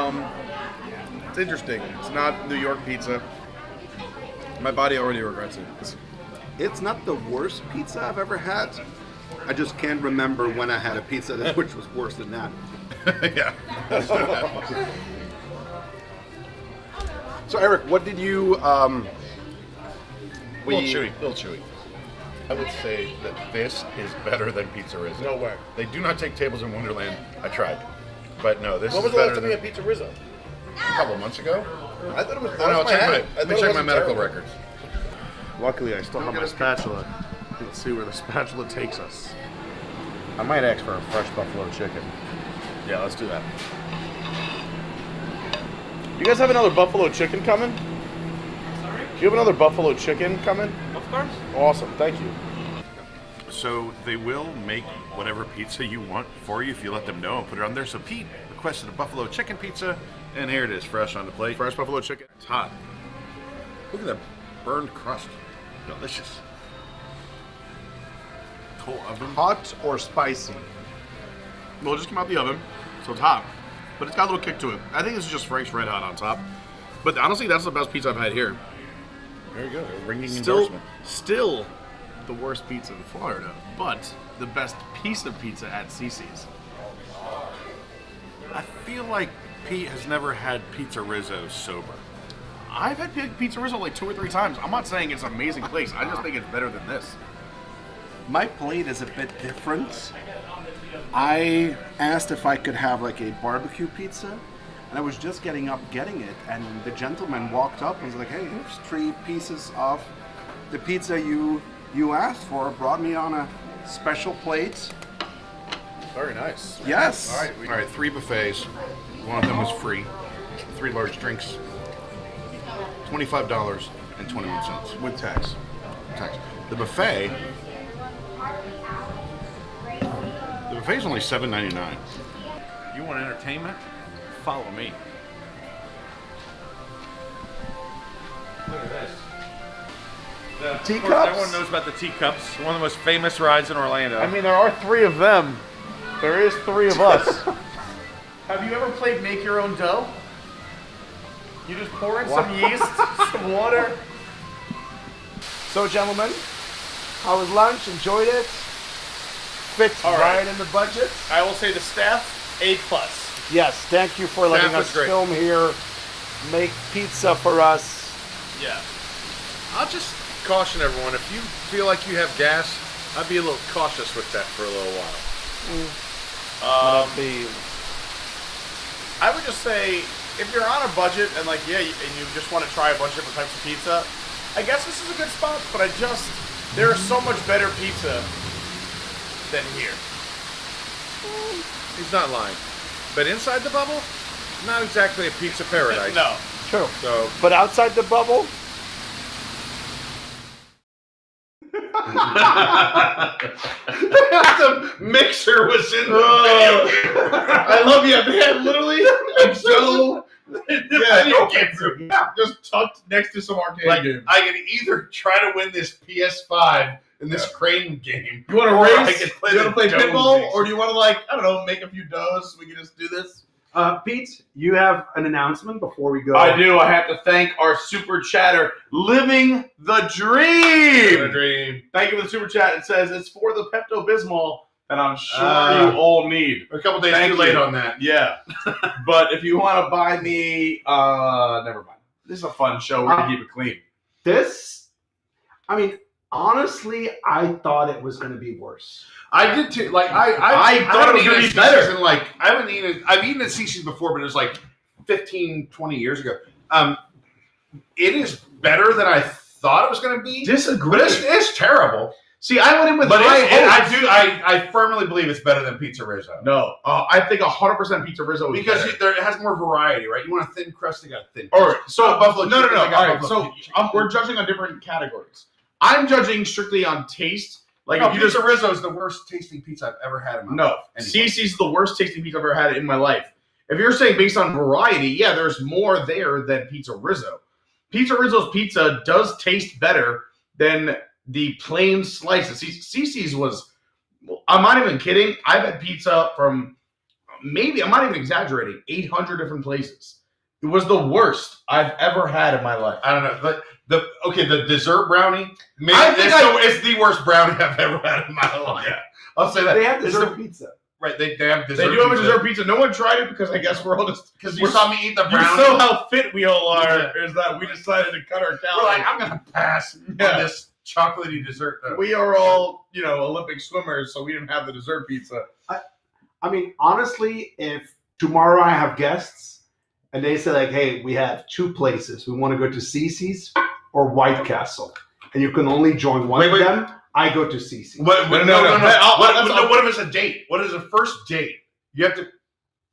interesting. It's not New York pizza. My body already regrets it. It's not the worst pizza I've ever had. I just can't remember when I had a pizza which was worse than that. Yeah. So Eric, what did you Little chewy. I would say that this is better than Pizza Rizzo. No way. They do not take tables in Wonderland. I tried. But no, this When is was the last better time than you had Pizza Rizzo? a couple of months ago. I thought it was. I don't know, let me check my medical record. records. Luckily, I still have my spatula. Let's see where the spatula takes us. I might ask for a fresh buffalo chicken. Yeah, let's do that. You guys have another buffalo chicken coming? Sorry? Do you have another buffalo chicken coming? Of course. Awesome, thank you. So they will make whatever pizza you want for you if you let them know and put it on there. So Pete requested a buffalo chicken pizza, and here it is, fresh on the plate. Fresh buffalo chicken. It's hot. Look at that burned crust. Delicious. Cool oven. hot or spicy? Well, it just came out the oven, so it's hot. But it's got a little kick to it. I think this is just Frank's Red Hot on top. But honestly, that's the best pizza I've had here. There you go. A ringing endorsement. Still the worst pizza in Florida, but the best piece of pizza at Cece's. I feel like Pete has never had Pizza Rizzo sober. I've had Pizza Rizzo like 2 or 3 times. I'm not saying it's an amazing place. I just think it's better than this. My plate is a bit different. I asked if I could have like a barbecue pizza, and I was just getting up getting it, and the gentleman walked up and was like, hey, here's 3 pieces of the pizza you you asked for brought me on a special plate. Very nice. Yes. All right, 3 buffets. One of them was free. 3 large drinks. $25.21 With tax. tax. The buffet's only $7.99. You want entertainment? Follow me. Look at this. Teacups? Everyone knows about the teacups. One of the most famous rides in Orlando. I mean, there are 3 of them. There is 3 of us. Have you ever played make your own dough? You just pour in some yeast, some water. So, gentlemen, how was lunch? Enjoyed it? Fits right in the budget? I will say the staff, A+. Yes, thank you for letting was us great. film here, make pizza for us. Yeah. I'll just caution everyone, if you feel like you have gas, I'd be a little cautious with that for a little while. I would just say, if you're on a budget and and you just want to try a bunch of different types of pizza, I guess this is a good spot, but there is so much better pizza than here. He's not lying. But inside the bubble, not exactly a pizza paradise. No. True. So, But outside the bubble, The mixer was in the I love you, man. Literally, like Joe. Just tucked next to some arcade games. I can either try to win this PS5 in this crane game. You want to or I race? can You want to play the pinball, dough or do you want to make a few doughs so we can just do this? Pete, you have an announcement before we go. I do. I have to thank our super chatter, Living the Dream. Thank you for the super chat. It says it's for the Pepto-Bismol that I'm sure you all need. A couple days Thank too late you. on that. Yeah. But if you want to buy me, never mind. This is a fun show. We're going to keep it clean. Honestly, I thought it was going to be worse. I did too. Like I thought it was going to be better. And I've eaten at CC's before, but it was like 15, 20 years ago. It is better than I thought it was going to be. Disagree. But it's terrible. See, I went in with But high hopes. I firmly believe it's better than Pizza Rizzo. No, I think 100% Pizza Rizzo is Because better. it has more variety, right? You want a thin crust, they got thin All crust. right, so Buffalo no. chicken, they All got right, buffalo so chicken. we're judging on different categories. I'm judging strictly on taste. Like No, if you Pizza just Rizzo is the worst tasting pizza I've ever had in my life. Anyway. CC's is the worst tasting pizza I've ever had in my life. If you're saying based on variety, yeah, there's more there than Pizza Rizzo. Pizza Rizzo's pizza does taste better than the plain slices. CC's was, I'm not even kidding. I've had pizza from I'm not even exaggerating, 800 different places. It was the worst I've ever had in my life. I don't know. But the dessert brownie, it's the worst brownie I've ever had in my life. Yeah. I'll say that. They have dessert pizza. Right, they have dessert. They do have a dessert pizza. No one tried it because I guess we're all just because you saw me eat the brownie. You know how fit we all are. Is that we decided to cut our calories? We're like, I'm gonna pass on this chocolatey dessert. Though. We are all Olympic swimmers, so we didn't have the dessert pizza. Honestly, if tomorrow I have guests and they say hey, we have 2 places. We want to go to CC's or White Castle, and you can only join one of them. I go to CC's. No. What if it's a date? What is a first date? You have to.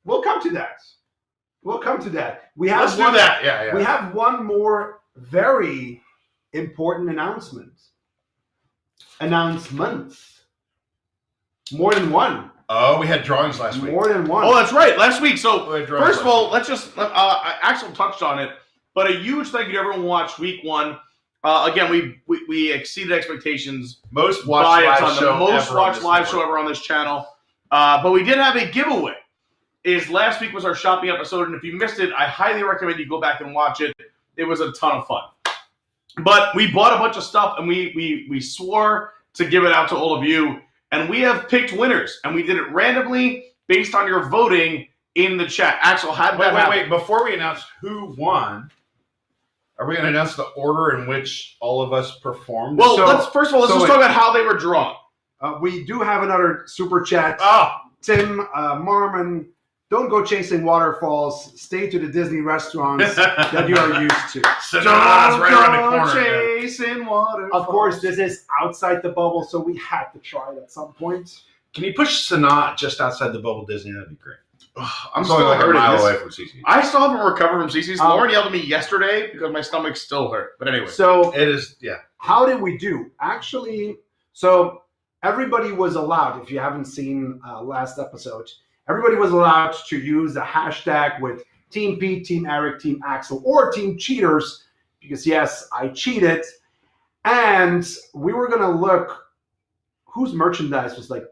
We'll come to that. We have Let's do that. Yeah. We have one more very important announcement. More than one. Oh, we had drawings last week. More than one. Oh, that's right. Last week. So first of all, last let's just Axel touched on it, but a huge thank you to everyone who watched week 1. Again, we exceeded expectations. Most watched live show ever on this channel. But we did have a giveaway. Last week was our shopping episode, and if you missed it, I highly recommend you go back and watch it. It was a ton of fun. But we bought a bunch of stuff, and we swore to give it out to all of you, and we have picked winners, and we did it randomly based on your voting in the chat. Axel, how did that happen? Wait. Before we announce who won, are we going to announce the order in which all of us performed? Well, let's talk about how they were drawn. We do have another super chat. Tim Marmon don't go chasing waterfalls. Stay to the Disney restaurants that you are used to. Sanaa's right around the corner. Chasing water. Of course, this is outside the bubble, so we had to try it at some point. Can you push Sanaa just outside the bubble Disney? That'd be great. I'm still like a mile away from CC's. I still haven't recovered from CC's. Lauren yelled at me yesterday because my stomach still hurt. But anyway. So it is, yeah. How did we do? Actually, so everybody was allowed, if you haven't seen last episode, everybody was allowed to use a hashtag with Team Pete, Team Eric, Team Axel, or Team Cheaters, because yes, I cheated. And we were going to look whose merchandise was like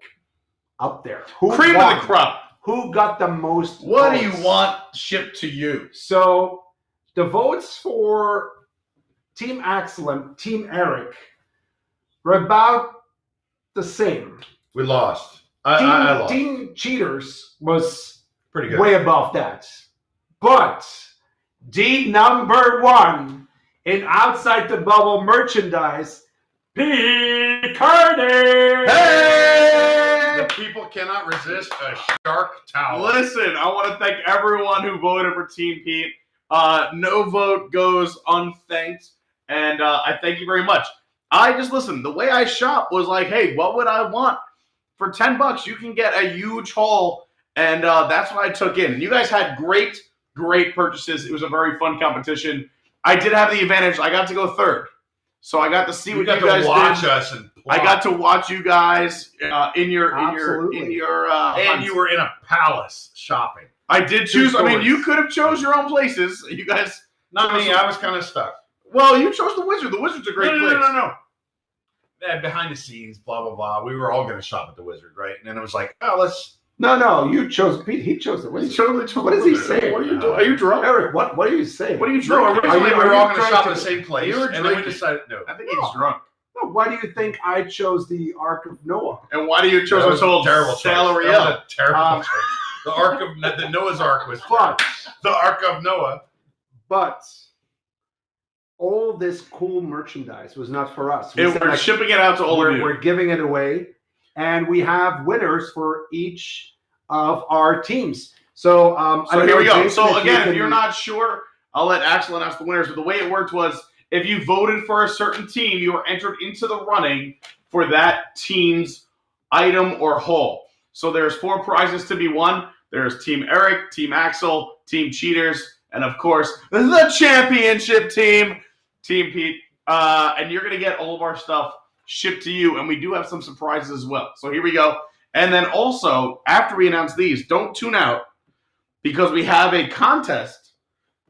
up there. Who Cream won? of the crop. Who got the most What votes? do you want shipped to you? So the votes for Team Axel and Team Eric were about the same. We lost. I lost. Team Cheaters was pretty good, way above that. But the number one in outside the bubble merchandise, Pete Carney. Hey! The people cannot resist a shark towel. Listen, I want to thank everyone who voted for Team Pete. No vote goes unthanked, and I thank you very much. I just listened. The way I shop was like, hey, what would I want? For $10, you can get a huge haul, and that's what I took in. And you guys had great purchases. It was a very fun competition. I did have the advantage. I got to go third. So I got to see what you guys did. Watch us and I got to watch you guys in your and you were in a palace shopping. I did choose. I mean, you could have chose your own places. You guys, not me. I was kind of stuck. Well, you chose the Wizard. The Wizard's a great place. No. Behind the scenes, blah blah blah. We were all going to shop at the Wizard, right? And then it was like, oh, let's. No. You chose Pete. He chose the Wizard. He chose what is he saying? What are you doing? Are you drunk, Eric? What are you saying? What are you drunk? We were all going to shop at the same place. You were and then we decided no. I think he's drunk. No, why do you think I chose the Ark of Noah? And why do you chose a terrible salary? That was a terrible choice. The Ark of the Noah's Ark was the Ark of Noah. But all this cool merchandise was not for us. We're shipping it out to all of you. We're giving it away, and we have winners for each of our teams. So, so here we go. Jason, so again, if you're not sure, I'll let Axel announce the winners. But the way it worked was, if you voted for a certain team, you were entered into the running for that team's item or haul. So there's 4 prizes to be won. There's Team Eric, Team Axel, Team Cheaters, and of course, the championship team, Team Pete. And you're going to get all of our stuff shipped to you. And we do have some surprises as well. So here we go. And then also, after we announce these, don't tune out, because we have a contest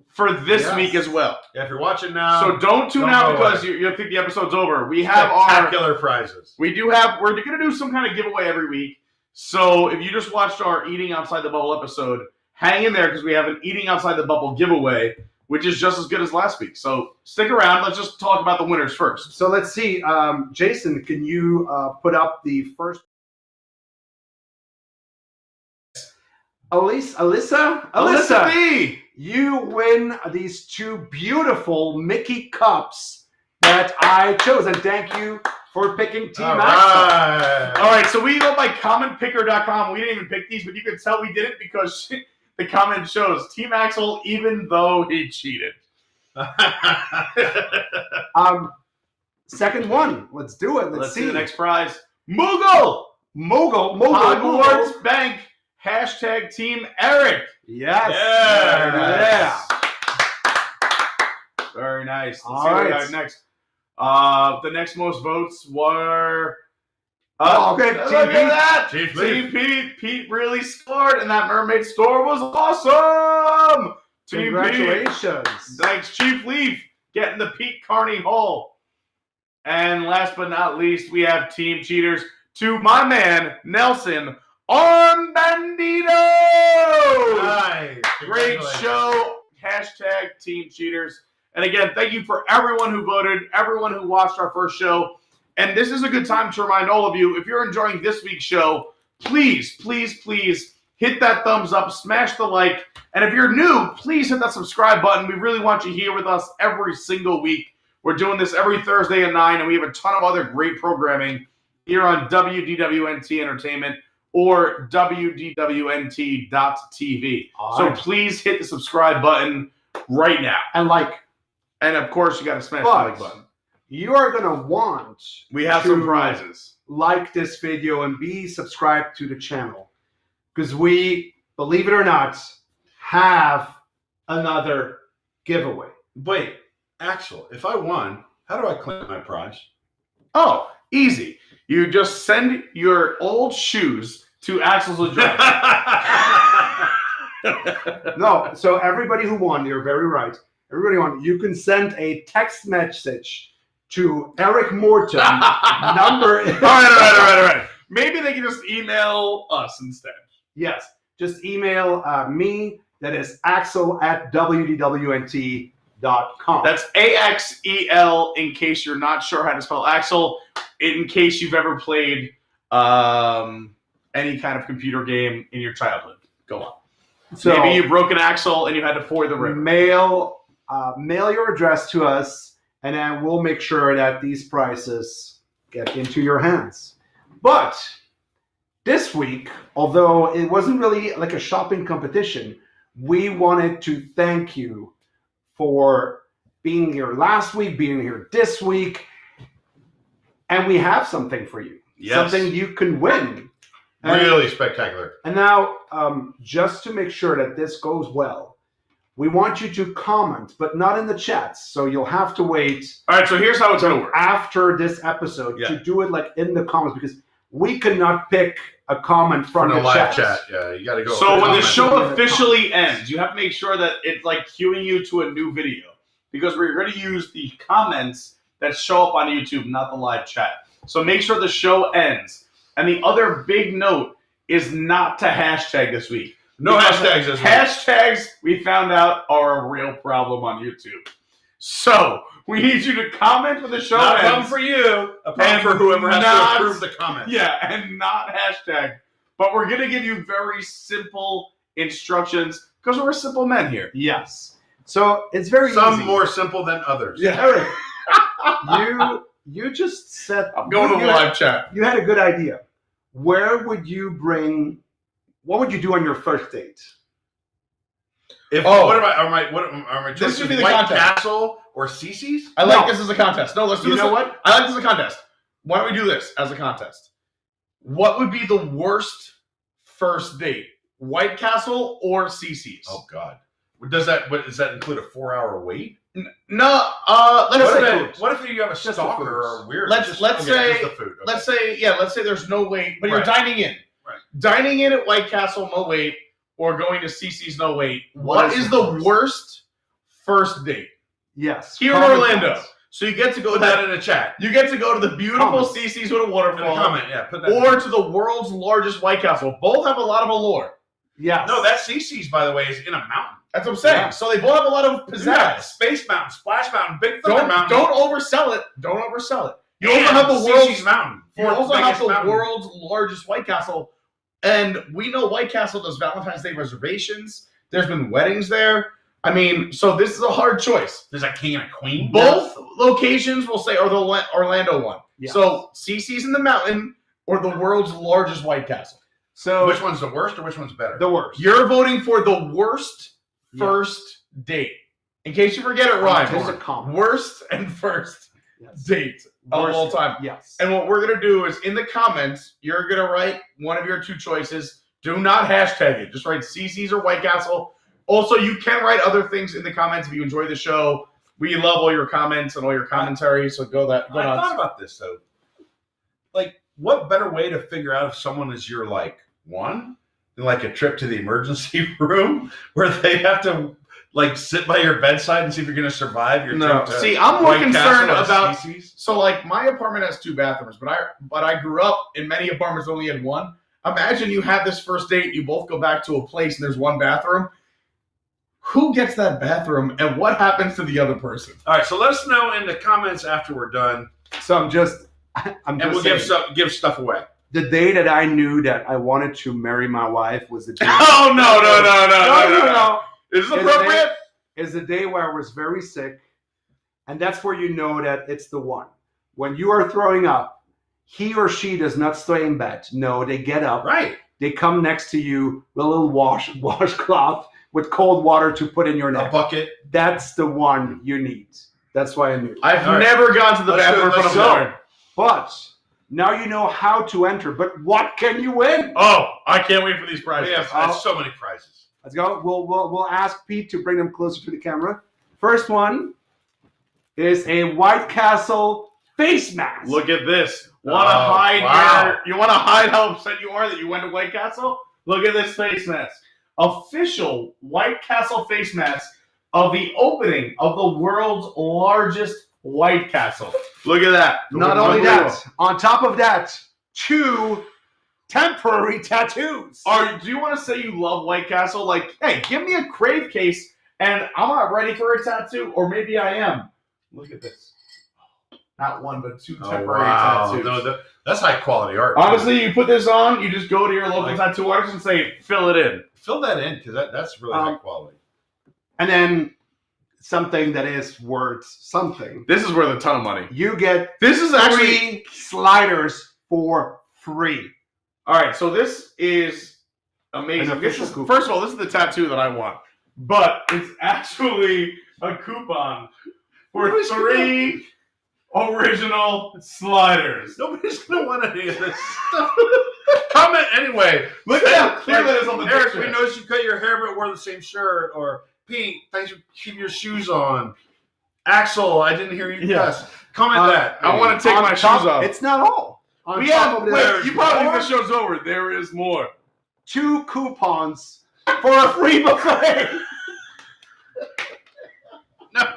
for this week as well. Yeah, if you're watching now. So don't tune out because you think the episode's over. We have spectacular prizes. We're going to do some kind of giveaway every week. So if you just watched our Eating Outside the Bubble episode, hang in there because we have an Eating Outside the Bubble giveaway, which is just as good as last week. So stick around. Let's just talk about the winners first. So let's see. Jason, can you put up the first? Alyssa B. You win these 2 beautiful Mickey cups that I chose, and thank you for picking Team Axel. All right, so we go by commentpicker.com. We didn't even pick these, but you can tell we did it because the comment shows Team Axel, even though he cheated. Second one. Let's do it. Let's see the next prize. Moogle Hogwarts Bank. Hashtag Team Eric. Yes. Yeah. Very nice. Let's see what we got next. The next most votes were. Okay. Look at that. Team Pete. Pete really scored, and that mermaid store was awesome. Congratulations. Pete. Thanks, Chief Leaf, getting the Pete Carney haul. And last but not least, we have Team Cheaters to my man, Nelson Arm Bandito! Nice. Great show. Hashtag Team Cheaters. And again, thank you for everyone who voted, everyone who watched our first show. And this is a good time to remind all of you, if you're enjoying this week's show, please hit that thumbs up, smash the like. And if you're new, please hit that subscribe button. We really want you here with us every single week. We're doing this every Thursday at 9, and we have a ton of other great programming here on WDWNT Entertainment. or WDWNT.tv. All So right. please hit the subscribe button right now. And like. And of course, you got to smash the like button. You are going to want We have some prizes. Like this video and be subscribed to the channel. Because we, believe it or not, have another giveaway. Wait, Axel, if I won, how do I claim my prize? Oh, easy. You just send your old shoes to Axel's address. No, so everybody who won, you're very right. Everybody who won, you can send a text message to Eric Morton. Number. All right. Maybe they can just email us instead. Yes, just email me. That is Axel at WDWNT.com. That's AXEL in case you're not sure how to spell Axel, in case you've ever played any kind of computer game in your childhood. Go on. So maybe you broke an axle and you had to ford the river. Mail your address to us, and then we'll make sure that these prizes get into your hands. But this week, although it wasn't really like a shopping competition, we wanted to thank you for being here last week, being here this week, and we have something for you. Yes. Something you can win. Really spectacular. And now, just to make sure that this goes well, we want you to comment, but not in the chats. So you'll have to wait. All right, so here's how it's going to work. After this episode, to do it like in the comments, because we could not pick a comment from the live chat. Yeah, you got to go. So when the show officially ends, you have to make sure that it's like queuing you to a new video, because we're going to use the comments that show up on YouTube, not the live chat. So make sure the show ends. And the other big note is not to hashtag this week. No hashtags this week. Hashtags, we found out, are a real problem on YouTube. So we need you to comment when the show Not a ends. problem for you. A problem for whoever has to approve the comment. Yeah, and not hashtag. But we're going to give you very simple instructions because we're simple men here. Yes. So it's very Some easy. more simple than others. Yeah. Eric, you just said... I'm going to the live chat. You had a good idea. Where would you bring... What would you do on your first date? What am I This choices? should be the White contest. Castle or Cece's? I like this as a contest. No, let's do this. You know what? I like this as a contest. Why don't we do this as a contest? What would be the worst first date? White Castle or Cece's? Oh God. Does that include a 4-hour wait? No. What if you have a stalker or a weird? Let's say just the food. Okay. let's say there's no wait, but you're Right. dining in. Right. Dining in at White Castle, no wait, or going to Cece's, no wait. What is the worst first date? Yes. Here in Orlando. So you get to go Put that in the chat. You get to go to the beautiful Comment. Cece's with a waterfall. Comment, yeah. Put that. Or to the world's largest White Castle. Both have a lot of allure. Yes. No, that Cece's, by the way, is in a mountain. That's what I'm saying. Yeah. So they both have a lot of Yeah, pizzazz. Space Mountain, Splash Mountain, Big Thunder Mountain. Don't oversell it. Don't oversell it. You And also have the Cece's world's Mountain. You also have biggest the mountain. world's largest White Castle. And we know White Castle does Valentine's Day reservations. There's been weddings there. I mean, so this is a hard choice. There's a king and a queen. Both locations will say are the Orlando one. Yes. So Cece's in the mountain or the world's largest White Castle. So Which one's the worst or which one's better? the worst. You're voting for the worst first date. In case you forget it, There's a Ryan. comment. Worst and first date of Worst all time. Yes. And what we're going to do is in the comments, you're going to write one of your two choices. Do not hashtag it. Just write Cece's or White Castle. Also, you can write other things in the comments if you enjoy the show. We love all your comments and all your commentary, so go I nuts. thought about this, though. Like, what better way to figure out if someone is your, like, one? Than, like, a trip to the emergency room where they have to, like, sit by your bedside and see if you're going to survive your No. trip to See, I'm more White concerned Castle or about... Cece's? So, like, my apartment has 2 bathrooms, but I grew up in many apartments that only had 1. Imagine you have this first date, you both go back to a place, and there's 1 bathroom. Who gets that bathroom, and what happens to the other person? All right, so let us know in the comments after we're done, So I'm just and we'll give stuff away. the day that I knew that I wanted to marry my wife was the day. Oh, no. Is this appropriate? Is the day where I was very sick, and that's where you know that it's the one. When you are throwing up, he or she does not stay in bed. No, they get up. Right. They come next to you with a little washcloth with cold water to put in your neck. A bucket. That's the one you need. That's why I knew. I've never gone to the bathroom in front of water. But now you know how to enter. But what can you win? Oh, I can't wait for these prizes. We have so many prizes. Let's go. We'll ask Pete to bring them closer to the camera. First one is a White Castle face mask. Look at this. Want to hide you want to hide how upset you are that you went to White Castle? Look at this face mask. Official White Castle face mask of the opening of the world's largest White Castle. Look at that. Not only that, on top of that, 2 temporary tattoos. Do you want to say you love White Castle? Like, hey, give me a crave case and I'm not ready for a tattoo, or maybe I am. Look at this. Not 1, but 2 temporary tattoos. No, that's high quality art. Honestly, you put this on, you just go to your local tattoo artist and say, fill it in. Fill that in, because that's really high quality. And then something that is worth something. This is worth a ton of money. You get this is actually 3 sliders for free. All right, so this is amazing. First of all, this is the tattoo that I want, but it's actually a coupon for 3 original sliders. Nobody's gonna want any of this stuff. Comment anyway. Look at how clear that is on the Eric, picture. we noticed you cut your hair but wore the same shirt. Or Pete, thanks for keeping your shoes on. Axel, I didn't hear you cuss. Comment that. I want to take my shoes off. It's not all. We have. Wait, you probably think the show's over. There is more. 2 coupons for a free buffet. No.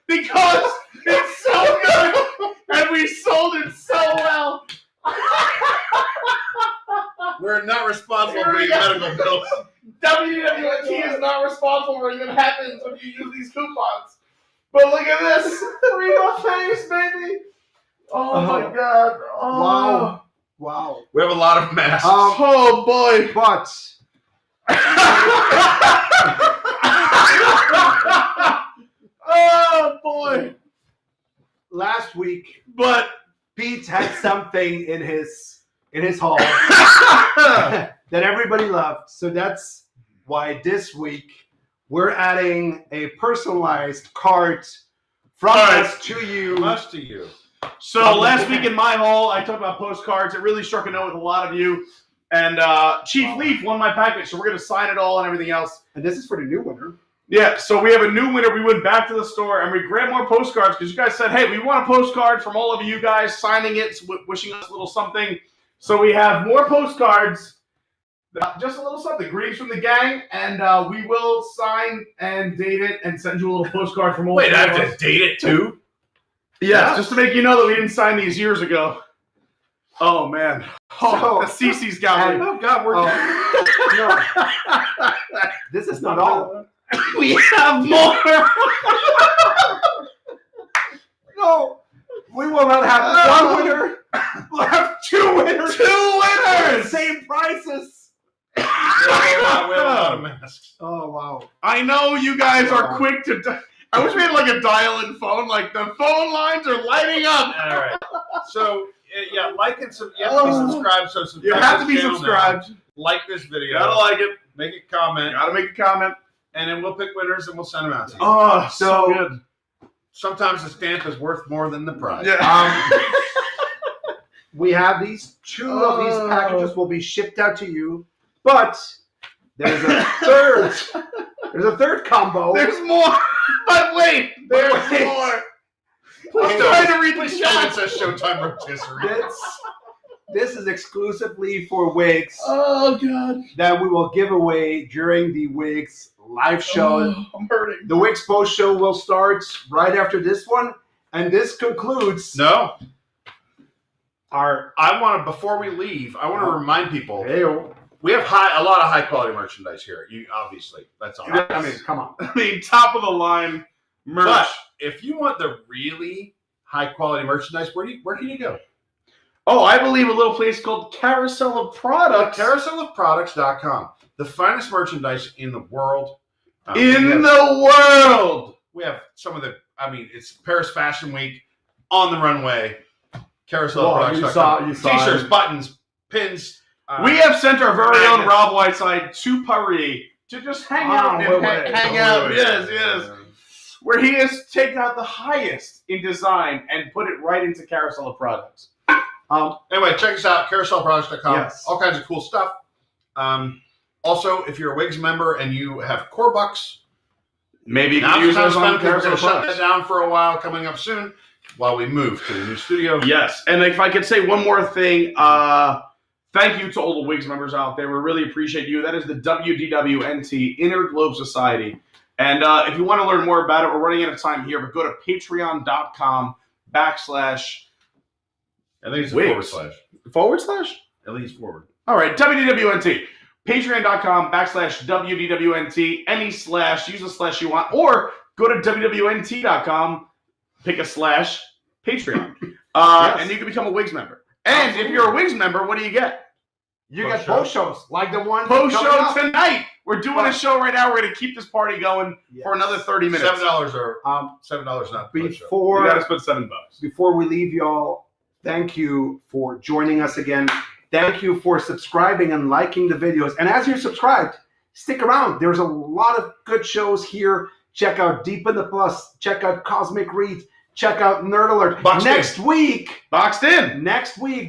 Because it's so good and we sold it so well. We're not responsible for your medical bills. WDWNT is not responsible for anything that happens when you use these coupons. But look at this. Free buffets, baby. Oh my God. Oh. Wow. We have a lot of masks. Oh boy. But oh boy. Last week, but Pete had something in his haul that everybody loved. So that's why this week we're adding a personalized card from us to you. Much to you. So last week in my haul, I talked about postcards. It really struck a note with a lot of you. And Chief Leaf won my package, so we're going to sign it all and everything else. And this is for the new winner. Yeah, so we have a new winner. We went back to the store and we grabbed more postcards because you guys said, hey, we want a postcard from all of you guys signing it, wishing us a little something. So we have more postcards, just a little something. Greetings from the gang, and we will sign and date it and send you a little postcard from all of us. Wait, I have to date it too? Yes, just to make you know that we didn't sign these years ago. Oh, man. Oh, Cece's got me. Oh, God, we're no. This is not all. We have more. No, we will not have one winner. We'll have 2 winners. 2 winners. Same prices. we have a lot of masks. Oh, wow. I know you guys are quick to... I wish we had like a dial-in phone. Like the phone lines are lighting up. All right. So yeah, like and you have to be subscribed. So subscribe. You have to be subscribed. Now. Like this video. Gotta like it. Make a comment. Gotta make a comment. And then we'll pick winners and we'll send them out to you. Oh, so good. Sometimes the stamp is worth more than the prize. Yeah. We have these 2 of these packages will be shipped out to you, but there's a third. There's a third combo. There's more. But wait, there's more. I'm trying to read the chat. It says Showtime Rotisserie. This is exclusively for WIGS. Oh, God. That we will give away during the WIGS live show. Oh, I'm hurting. The WIGS post show will start right after this one. And this concludes No. our... I want to, before we leave, I want to remind people. Hey-o. We have a lot of high quality merchandise here. You obviously, that's all. I mean, come on. I mean, top of the line merch. But if you want the really high quality merchandise, where can you go? Oh, I believe a little place called Carousel of Products. Carouselofproducts.com. The finest merchandise in the world. in the world. We have some of the, I mean, it's Paris Fashion Week on the runway. Carouselproducts.com. You saw T-shirts, it. buttons, pins. We have sent our very own magnets. Rob Whiteside to Paris to just hang out and hang out. Yes. Where he has taken out the highest in design and put it right into Carousel of Products. Anyway, check us out, carouselproducts.com. Yes. All kinds of cool stuff. Also, if you're a WIGS member and you have core bucks, maybe you now's can the use time those to spend on because we're going Carousel to of shut that Products. down for a while coming up soon while we move to the new studio. Yes, and if I could say one more thing, thank you to all the WIGS members out there. We really appreciate you. That is the WDWNT Inner Globe Society. And if you want to learn more about it, we're running out of time here, but go to patreon.com/ I think it's a WIGS. // At least forward. All right, WDWNT. Patreon.com / WDWNT. Any slash, use a slash you want, or go to WDWNT.com, pick a / Patreon. And you can become a WIGS member. And if you're a WIGS member, what do you get? You get post shows like the one Post coming show up. tonight. We're doing a show right now. We're going to keep this party going for another 30 minutes. $7 or $7 not the post show. Before You got to spend $7. Before we leave, y'all, thank you for joining us again. Thank you for subscribing and liking the videos. And as you're subscribed, stick around. There's a lot of good shows here. Check out Deep in the Plus. Check out Cosmic Reads. Check out Nerd Alert. Next week,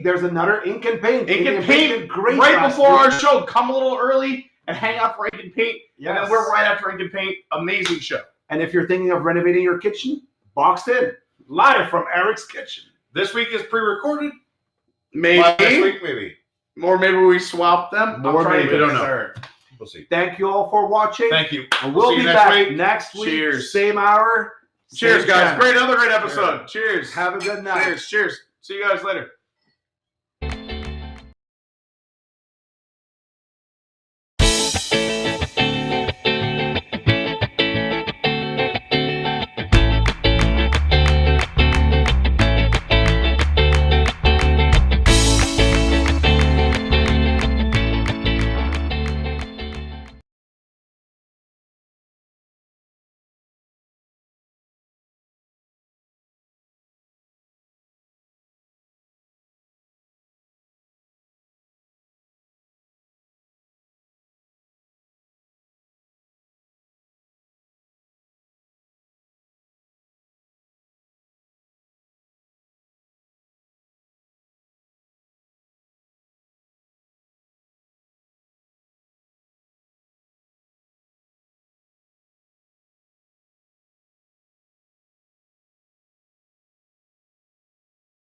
there's another Ink and Paint. Ink and Paint great right before our show. Come a little early and hang out for Ink and Paint. Yes. And then we're right after Ink and Paint. Amazing show. And if you're thinking of renovating your kitchen, Boxed In, live from Eric's kitchen. This week is pre-recorded. Maybe. Next week, maybe. Or maybe we swap them. More maybe. We don't know. We'll see. Thank you all for watching. Thank you. And we'll See be you back next week. Cheers. Same hour. Cheers, same guys. channel. Another great episode. Cheers. Have a good night. Cheers. See you guys later.